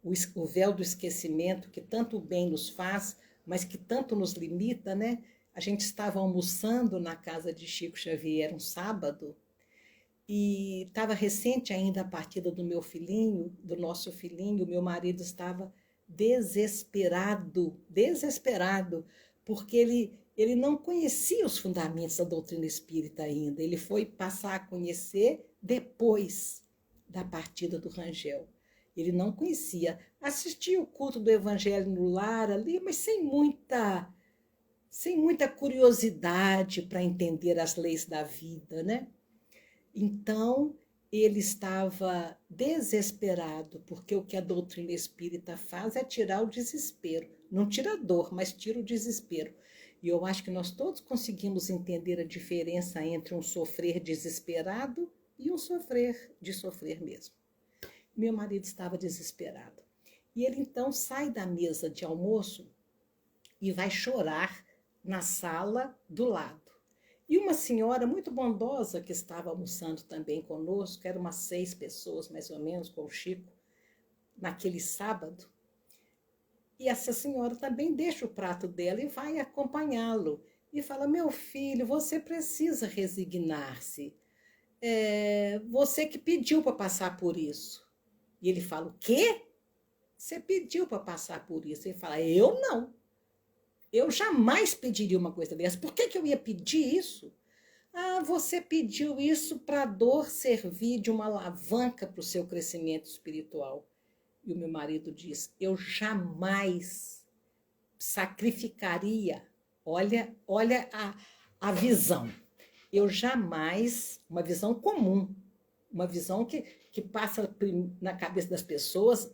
o véu do esquecimento que tanto bem nos faz, mas que tanto nos limita, né? A gente estava almoçando na casa de Chico Xavier um sábado, e estava recente ainda a partida do meu filhinho, do nosso filhinho, meu marido estava desesperado, porque ele não conhecia os fundamentos da doutrina espírita ainda. Ele foi passar a conhecer depois da partida do Rangel. Ele não conhecia. Assistia o culto do Evangelho no lar ali, mas sem muita curiosidade para entender as leis da vida, né? Então, ele estava desesperado, porque o que a doutrina espírita faz é tirar o desespero. Não tira a dor, mas tira o desespero. E eu acho que nós todos conseguimos entender a diferença entre um sofrer desesperado e um sofrer de sofrer mesmo. Meu marido estava desesperado. E ele então sai da mesa de almoço e vai chorar na sala do lado. E uma senhora muito bondosa que estava almoçando também conosco, eram umas 6 pessoas mais ou menos com o Chico, naquele sábado, e essa senhora também deixa o prato dela e vai acompanhá-lo. E fala, meu filho, você precisa resignar-se. Você que pediu para passar por isso. E ele fala, o quê? Você pediu para passar por isso. Ele fala, eu não. Eu jamais pediria uma coisa dessa. Por que eu ia pedir isso? Você pediu isso para a dor servir de uma alavanca para o seu crescimento espiritual. E o meu marido diz, eu jamais sacrificaria, olha a visão, eu jamais, uma visão comum, uma visão que passa na cabeça das pessoas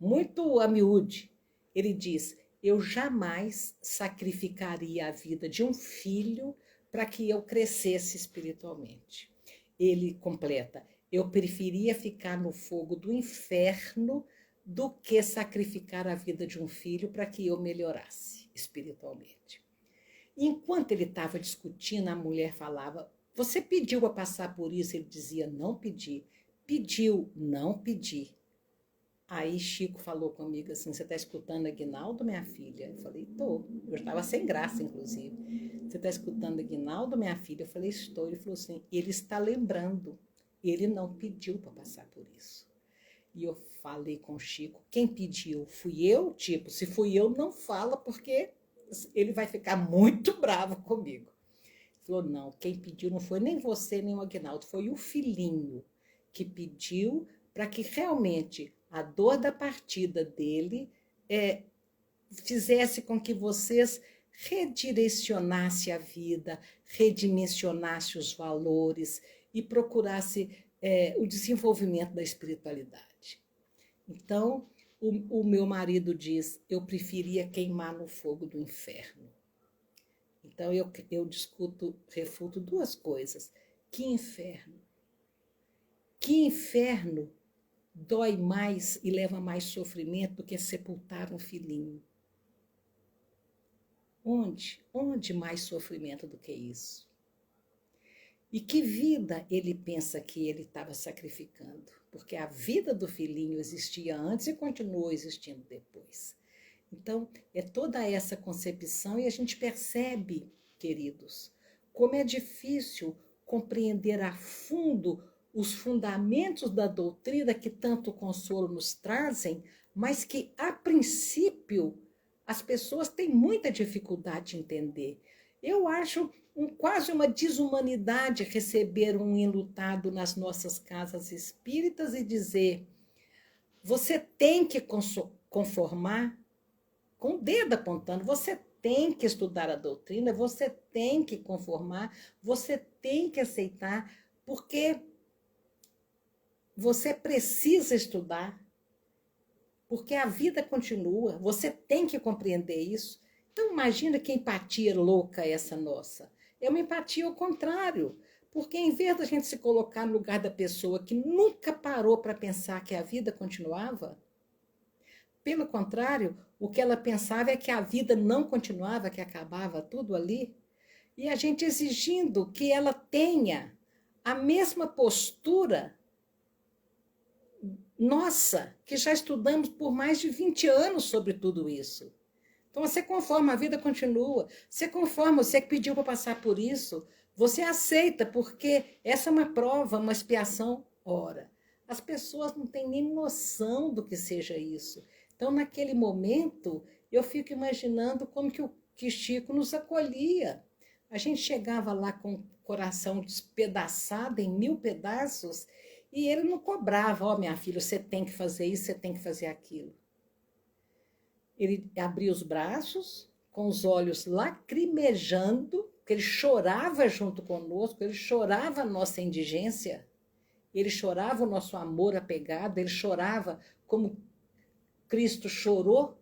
muito a miúde. Ele diz, eu jamais sacrificaria a vida de um filho para que eu crescesse espiritualmente. Ele completa, eu preferia ficar no fogo do inferno do que sacrificar a vida de um filho para que eu melhorasse espiritualmente. E enquanto ele estava discutindo, a mulher falava, você pediu para passar por isso? Ele dizia, não pedi. Pediu, não pedi. Aí Chico falou comigo assim, você está escutando Aguinaldo, minha filha? Eu falei, estou. Eu estava sem graça, inclusive. Você está escutando Aguinaldo, minha filha? Eu falei, estou. Ele falou assim, ele está lembrando. Ele não pediu para passar por isso. E eu falei com o Chico, quem pediu? Fui eu? Tipo, se fui eu, não fala, porque ele vai ficar muito bravo comigo. Ele falou, não, quem pediu não foi nem você, nem o Aguinaldo, foi o filhinho que pediu para que realmente a dor da partida dele fizesse com que vocês redirecionassem a vida, redimensionassem os valores e procurasse o desenvolvimento da espiritualidade. Então, o meu marido diz, eu preferia queimar no fogo do inferno. Então, eu refuto 2 coisas. Que inferno? Que inferno dói mais e leva mais sofrimento do que sepultar um filhinho? Onde mais sofrimento do que isso? E que vida ele pensa que ele estava sacrificando? Porque a vida do filhinho existia antes e continuou existindo depois. Então, é toda essa concepção e a gente percebe, queridos, como é difícil compreender a fundo os fundamentos da doutrina que tanto consolo nos trazem, mas que, a princípio, as pessoas têm muita dificuldade de entender. Eu acho quase uma desumanidade receber um enlutado nas nossas casas espíritas e dizer: você tem que conformar, com o dedo apontando, você tem que estudar a doutrina, você tem que conformar, você tem que aceitar, porque você precisa estudar, porque a vida continua, você tem que compreender isso. Então, imagina que empatia louca é essa nossa. É uma empatia ao contrário, porque em vez da gente se colocar no lugar da pessoa que nunca parou para pensar que a vida continuava, pelo contrário, o que ela pensava é que a vida não continuava, que acabava tudo ali, e a gente exigindo que ela tenha a mesma postura nossa, que já estudamos por mais de 20 anos sobre tudo isso. Então, você conforma, a vida continua. Você conforma, você que pediu para passar por isso, você aceita, porque essa é uma prova, uma expiação. Ora, as pessoas não têm nem noção do que seja isso. Então, naquele momento, eu fico imaginando como que Chico nos acolhia. A gente chegava lá com o coração despedaçado em 1000 pedaços, e ele não cobrava: ó, minha filha, você tem que fazer isso, você tem que fazer aquilo. Ele abria os braços, com os olhos lacrimejando, porque ele chorava junto conosco, ele chorava a nossa indigência, ele chorava o nosso amor apegado, ele chorava como Cristo chorou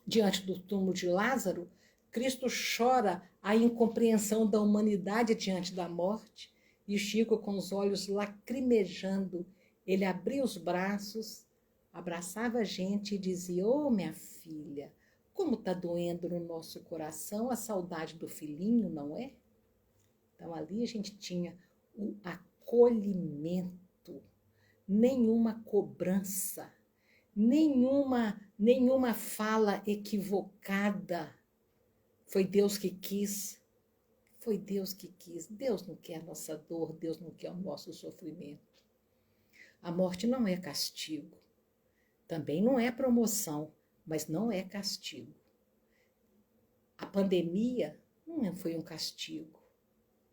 diante do túmulo de Lázaro. Cristo chora a incompreensão da humanidade diante da morte. E Chico, com os olhos lacrimejando, ele abria os braços, abraçava a gente e dizia: ô, minha filha, como está doendo no nosso coração a saudade do filhinho, não é? Então ali a gente tinha o acolhimento, nenhuma cobrança, nenhuma fala equivocada. Foi Deus que quis. Foi Deus que quis. Deus não quer a nossa dor, Deus não quer o nosso sofrimento. A morte não é castigo. Também não é promoção, mas não é castigo. A pandemia não foi um castigo.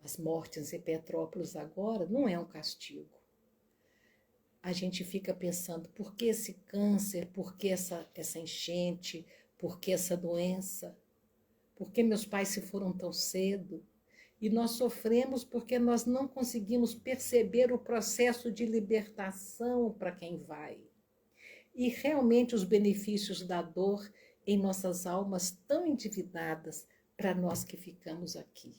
As mortes em Petrópolis agora não é um castigo. A gente fica pensando: por que esse câncer? Por que essa enchente? Por que essa doença? Por que meus pais se foram tão cedo? E nós sofremos porque nós não conseguimos perceber o processo de libertação para quem vai. E realmente os benefícios da dor em nossas almas tão endividadas para nós que ficamos aqui.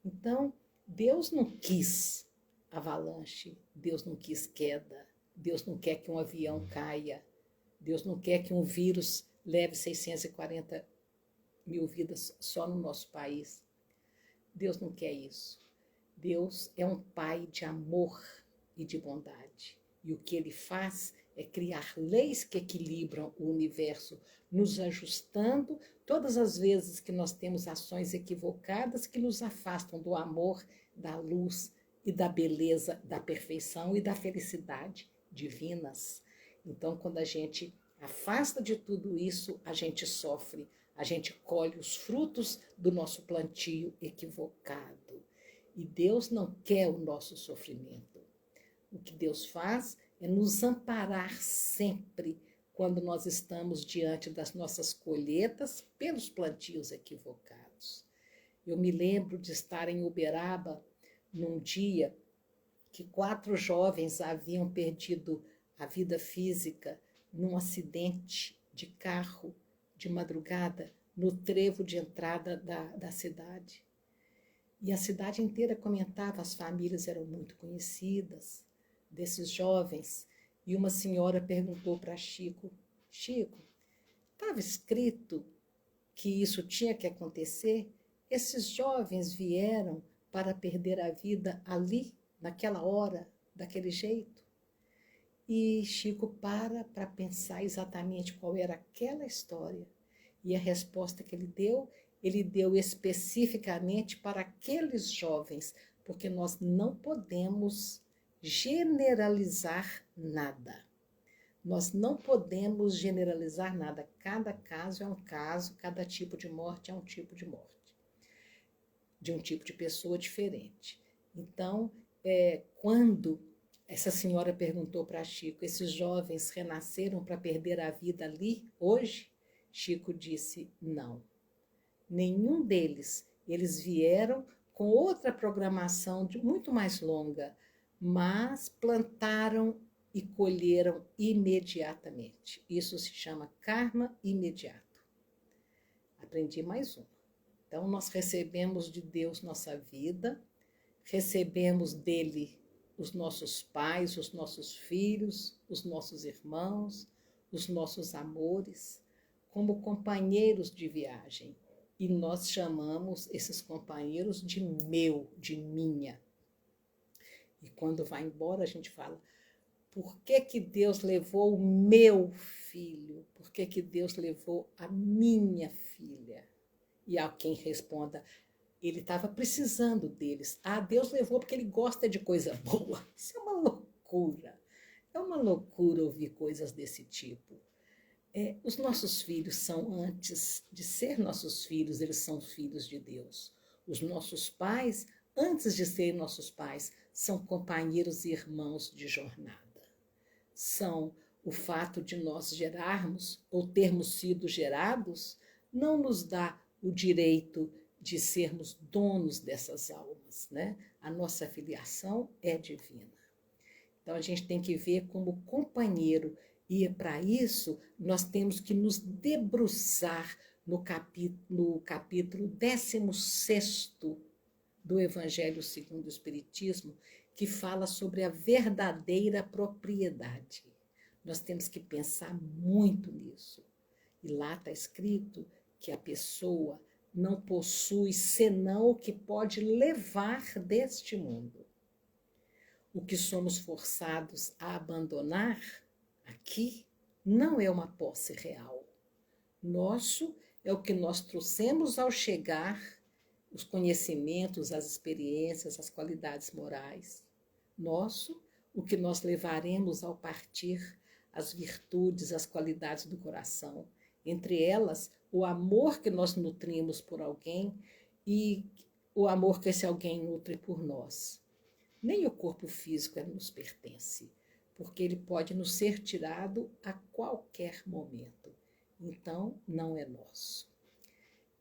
Então, Deus não quis avalanche, Deus não quis queda, Deus não quer que um avião caia, Deus não quer que um vírus leve 640 mil vidas só no nosso país. Deus não quer isso. Deus é um pai de amor e de bondade. E o que ele faz é criar leis que equilibram o universo, nos ajustando todas as vezes que nós temos ações equivocadas que nos afastam do amor, da luz e da beleza, da perfeição e da felicidade divinas. Então, quando a gente afasta de tudo isso, a gente sofre. A gente colhe os frutos do nosso plantio equivocado. E Deus não quer o nosso sofrimento. O que Deus faz é nos amparar sempre quando nós estamos diante das nossas colheitas pelos plantios equivocados. Eu me lembro de estar em Uberaba num dia que 4 jovens haviam perdido a vida física num acidente de carro de madrugada, no trevo de entrada da cidade. E a cidade inteira comentava, as famílias eram muito conhecidas desses jovens. E uma senhora perguntou para Chico: Chico, estava escrito que isso tinha que acontecer? Esses jovens vieram para perder a vida ali, naquela hora, daquele jeito? E Chico para pensar exatamente qual era aquela história. E a resposta que ele deu especificamente para aqueles jovens, porque nós não podemos generalizar nada. Nós não podemos generalizar nada. Cada caso é um caso, cada tipo de morte é um tipo de morte, de um tipo de pessoa diferente. Então, quando essa senhora perguntou para Chico, esses jovens renasceram para perder a vida ali, hoje? Chico disse, não. Nenhum deles. Eles vieram com outra programação muito mais longa, mas plantaram e colheram imediatamente. Isso se chama karma imediato. Aprendi mais uma. Então, nós recebemos de Deus nossa vida, recebemos dele os nossos pais, os nossos filhos, os nossos irmãos, os nossos amores, como companheiros de viagem. E nós chamamos esses companheiros de meu, de minha. E quando vai embora, a gente fala, por que que Deus levou o meu filho? Por que que Deus levou a minha filha? E há quem responda, ele estava precisando deles. Ah, Deus levou porque ele gosta de coisa boa. Isso é uma loucura. É uma loucura ouvir coisas desse tipo. Os nossos filhos são, antes de ser nossos filhos, eles são filhos de Deus. Os nossos pais, antes de serem nossos pais, são companheiros e irmãos de jornada. São o fato de nós gerarmos ou termos sido gerados, não nos dá o direito de sermos donos dessas almas, né? A nossa filiação é divina. Então a gente tem que ver como companheiro, e para isso nós temos que nos debruçar no capítulo 16º do Evangelho segundo o Espiritismo, que fala sobre a verdadeira propriedade. Nós temos que pensar muito nisso. E lá está escrito que a pessoa não possui senão o que pode levar deste mundo. O que somos forçados a abandonar aqui não é uma posse real. Nosso é o que nós trouxemos ao chegar, os conhecimentos, as experiências, as qualidades morais. Nosso, o que nós levaremos ao partir, as virtudes, as qualidades do coração. Entre elas, o amor que nós nutrimos por alguém e o amor que esse alguém nutre por nós. Nem o corpo físico nos pertence, porque ele pode nos ser tirado a qualquer momento. Então, não é nosso.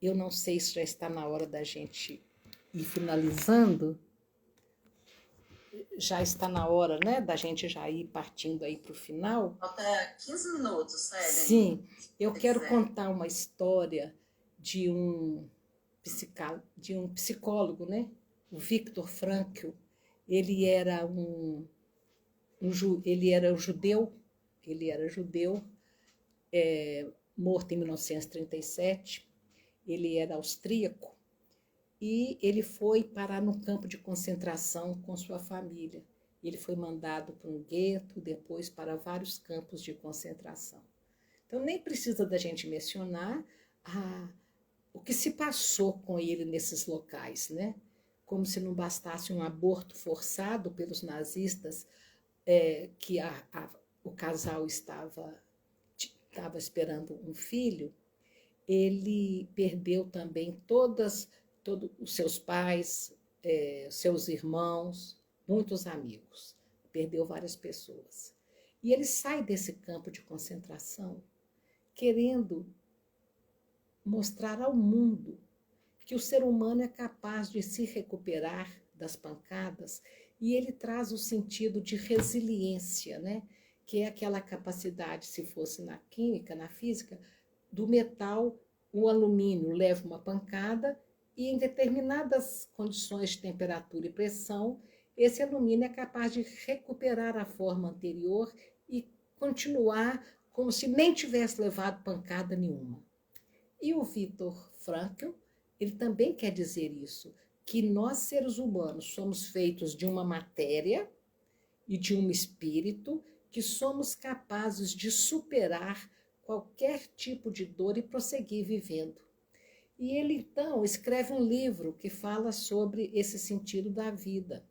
Eu não sei se já está na hora da gente ir finalizando. Já está na hora, né, da gente já ir partindo aí para o final. Falta 15 minutos, sério. Sim, eu quero contar uma história de um psicólogo, né, o Viktor Frankl. Ele era judeu, morto em 1937. Ele era austríaco e ele foi parar no campo de concentração com sua família. Ele foi mandado para um gueto, depois para vários campos de concentração. Então, nem precisa da gente mencionar o que se passou com ele nesses locais, né? Como se não bastasse um aborto forçado pelos nazistas, que o casal estava esperando um filho. Ele perdeu também todos os seus pais, seus irmãos, muitos amigos. Perdeu várias pessoas. E ele sai desse campo de concentração querendo mostrar ao mundo que o ser humano é capaz de se recuperar das pancadas, e ele traz o sentido de resiliência, né? Que é aquela capacidade, se fosse na química, na física, do metal, o alumínio leva uma pancada e em determinadas condições de temperatura e pressão, esse alumínio é capaz de recuperar a forma anterior e continuar como se nem tivesse levado pancada nenhuma. E o Viktor Frankl, ele também quer dizer isso, que nós, seres humanos, somos feitos de uma matéria e de um espírito que somos capazes de superar qualquer tipo de dor e prosseguir vivendo. E ele, então, escreve um livro que fala sobre esse sentido da vida.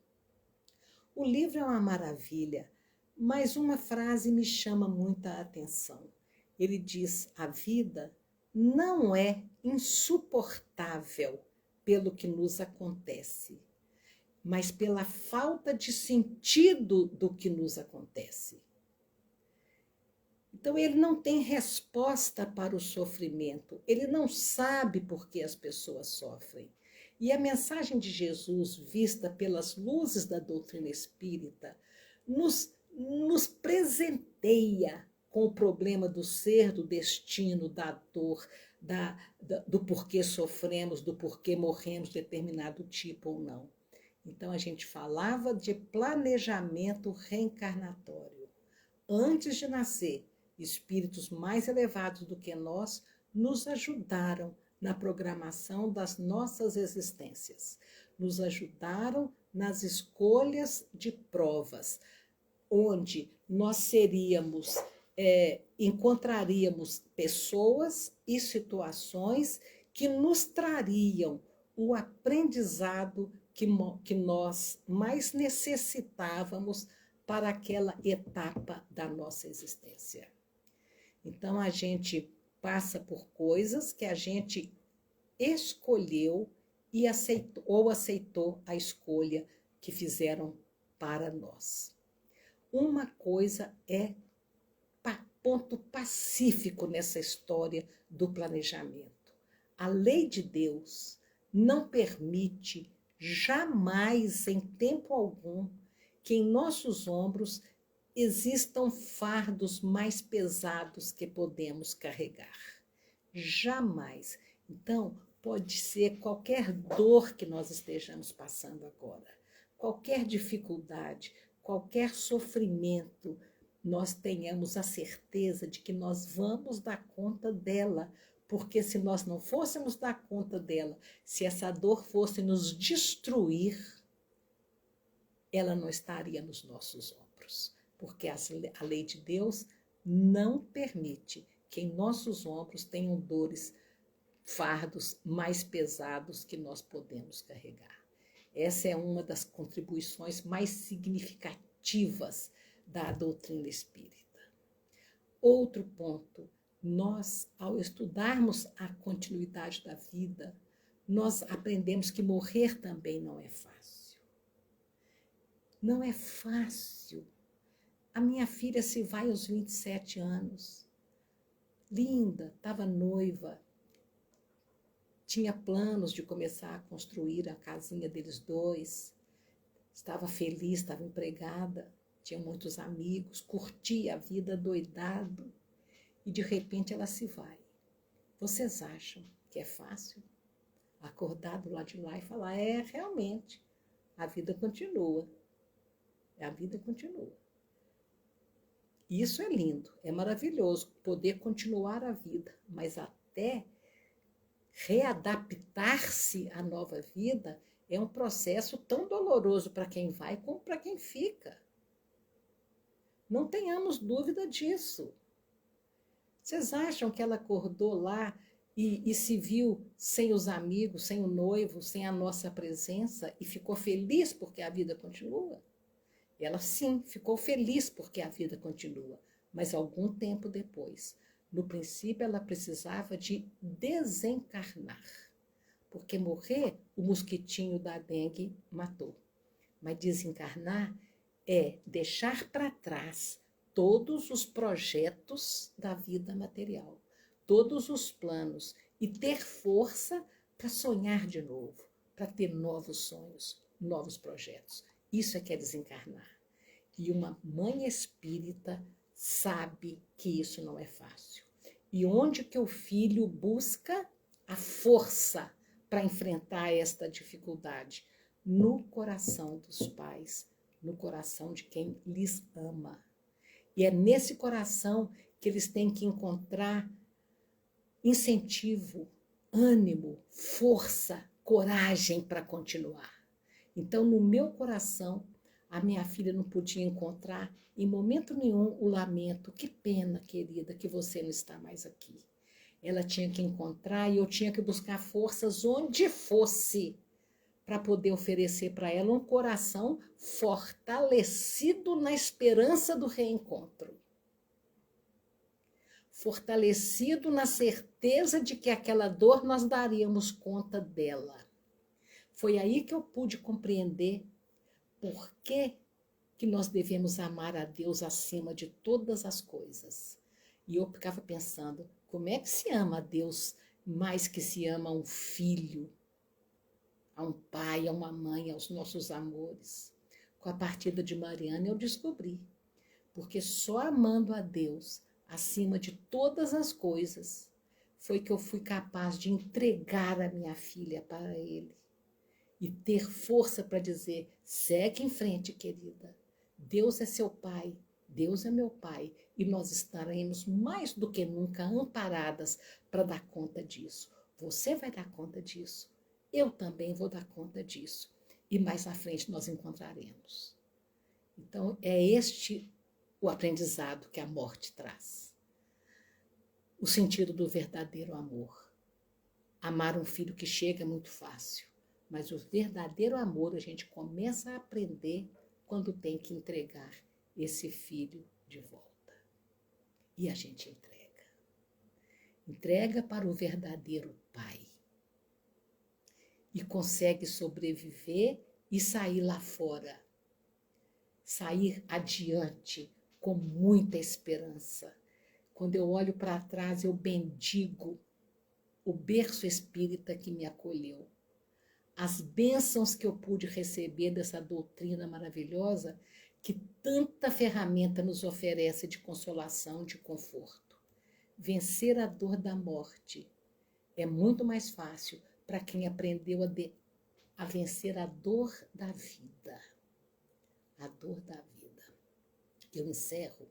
O livro é uma maravilha, mas uma frase me chama muita atenção. Ele diz: a vida não é insuportável pelo que nos acontece, mas pela falta de sentido do que nos acontece. Então, ele não tem resposta para o sofrimento, ele não sabe por que as pessoas sofrem. E a mensagem de Jesus, vista pelas luzes da doutrina espírita, nos presenteia com o problema do ser, do destino, da dor, do porquê sofremos, do porquê morremos de determinado tipo ou não. Então, a gente falava de planejamento reencarnatório. Antes de nascer, espíritos mais elevados do que nós nos ajudaram na programação das nossas existências, nos ajudaram nas escolhas de provas, onde nós encontraríamos pessoas e situações que nos trariam o aprendizado que nós mais necessitávamos para aquela etapa da nossa existência. Então, a gente passa por coisas que a gente escolheu e aceitou a escolha que fizeram para nós. Uma coisa é ponto pacífico nessa história do planejamento. A lei de Deus não permite jamais, em tempo algum, que em nossos ombros existam fardos mais pesados que podemos carregar. Jamais. Então, pode ser qualquer dor que nós estejamos passando agora, qualquer dificuldade, qualquer sofrimento, nós tenhamos a certeza de que nós vamos dar conta dela, porque se nós não fôssemos dar conta dela, se essa dor fosse nos destruir, ela não estaria nos nossos ombros, porque a lei de Deus não permite que em nossos ombros tenham dores, fardos mais pesados que nós podemos carregar. Essa é uma das contribuições mais significativas da doutrina espírita. Outro ponto, nós, ao estudarmos a continuidade da vida, nós aprendemos que morrer também não é fácil. Não é fácil. A minha filha se vai aos 27 anos. Linda, estava noiva, tinha planos de começar a construir a casinha deles dois, estava feliz, estava empregada, tinha muitos amigos, curtia a vida doidado, e de repente ela se vai. Vocês acham que é fácil acordar do lado de lá e falar: realmente, a vida continua. A vida continua. Isso é lindo, é maravilhoso, poder continuar a vida, mas até readaptar-se à nova vida é um processo tão doloroso para quem vai como para quem fica. Não tenhamos dúvida disso. Vocês acham que ela acordou lá e se viu sem os amigos, sem o noivo, sem a nossa presença e ficou feliz porque a vida continua? Ela sim, ficou feliz porque a vida continua, mas algum tempo depois. No princípio, ela precisava de desencarnar, porque morrer, o mosquitinho da dengue matou. Mas desencarnar é deixar para trás todos os projetos da vida material, todos os planos, e ter força para sonhar de novo, para ter novos sonhos, novos projetos. Isso é que é desencarnar. E uma mãe espírita sabe que isso não é fácil. E onde que o filho busca a força para enfrentar esta dificuldade? No coração dos pais, no coração de quem lhes ama. E é nesse coração que eles têm que encontrar incentivo, ânimo, força, coragem para continuar. Então, no meu coração, a minha filha não podia encontrar em momento nenhum o lamento: que pena, querida, que você não está mais aqui. ela tinha que encontrar e eu tinha que buscar forças onde fosse para poder oferecer para ela um coração fortalecido na esperança do reencontro. Fortalecido na certeza de que aquela dor nós daríamos conta dela. Foi aí que eu pude compreender por que nós devemos amar a Deus acima de todas as coisas. E eu ficava pensando, como é que se ama a Deus mais que se ama a um filho, a um pai, a uma mãe, aos nossos amores? Com a partida de Mariana eu descobri, porque só amando a Deus acima de todas as coisas foi que eu fui capaz de entregar a minha filha para ele e ter força para dizer, segue em frente, querida. Deus é seu pai, Deus é meu pai, e nós estaremos mais do que nunca amparadas para dar conta disso. Você vai dar conta disso, eu também vou dar conta disso, e mais à frente nós encontraremos. Então, é este o aprendizado que a morte traz. O sentido do verdadeiro amor. Amar um filho que chega é muito fácil, mas o verdadeiro amor a gente começa a aprender quando tem que entregar esse filho de volta. E a gente entrega. Entrega para o verdadeiro pai. E consegue sobreviver e sair lá fora. Sair adiante com muita esperança. Quando eu olho para trás, eu bendigo o berço espírita que me acolheu. As bênçãos que eu pude receber dessa doutrina maravilhosa que tanta ferramenta nos oferece de consolação, de conforto. Vencer a dor da morte é muito mais fácil para quem aprendeu a vencer a dor da vida. A dor da vida. Eu encerro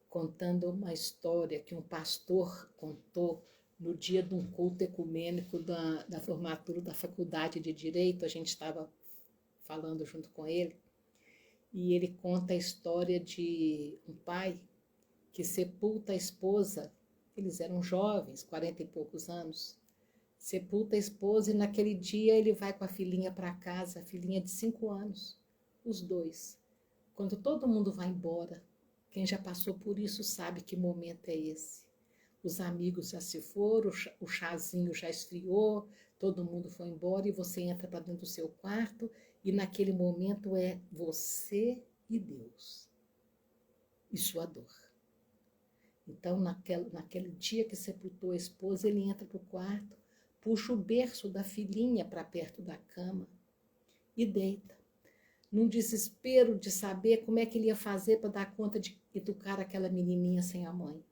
contando uma história que um pastor contou no dia de um culto ecumênico da formatura da Faculdade de Direito. A gente estava falando junto com ele, e ele conta a história de um pai que sepulta a esposa. Eles eram jovens, 40 e poucos anos. Sepulta a esposa e naquele dia ele vai com a filhinha para casa, a filhinha de 5 anos, os dois. Quando todo mundo vai embora, quem já passou por isso sabe que momento é esse. Os amigos já se foram, o chazinho já esfriou, todo mundo foi embora e você entra para dentro do seu quarto e naquele momento é você e Deus e sua dor. Então, naquele dia que sepultou a esposa, ele entra para o quarto, puxa o berço da filhinha para perto da cama e deita, num desespero de saber como é que ele ia fazer para dar conta de educar aquela menininha sem a mãe.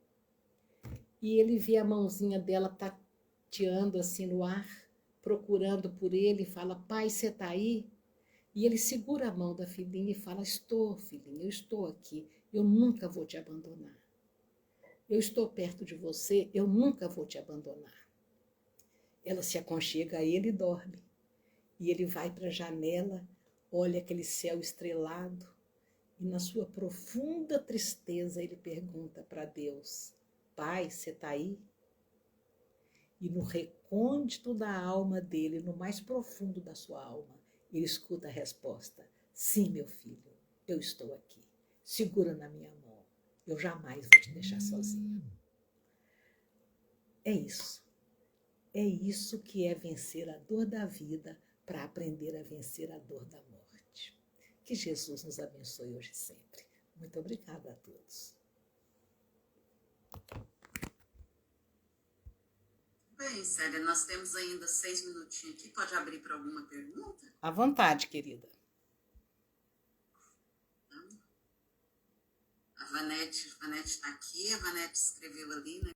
E ele vê a mãozinha dela tateando assim no ar, procurando por ele, e fala, pai, você está aí? E ele segura a mão da filhinha e fala, estou, filhinha, eu estou aqui, eu nunca vou te abandonar. Eu estou perto de você, eu nunca vou te abandonar. Ela se aconchega a ele e dorme. E ele vai para a janela, olha aquele céu estrelado, e na sua profunda tristeza ele pergunta para Deus, pai, você está aí? E no recôndito da alma dele, no mais profundo da sua alma, ele escuta a resposta, sim, meu filho, eu estou aqui, segura na minha mão, eu jamais vou te deixar sozinho. É isso que é vencer a dor da vida para aprender a vencer a dor da morte. Que Jesus nos abençoe hoje e sempre. Muito obrigada a todos. Bem, Célia, nós temos ainda 6 minutinhos aqui. Pode abrir para alguma pergunta? À vontade, querida. A Vanete está aqui. A Vanete escreveu ali, né?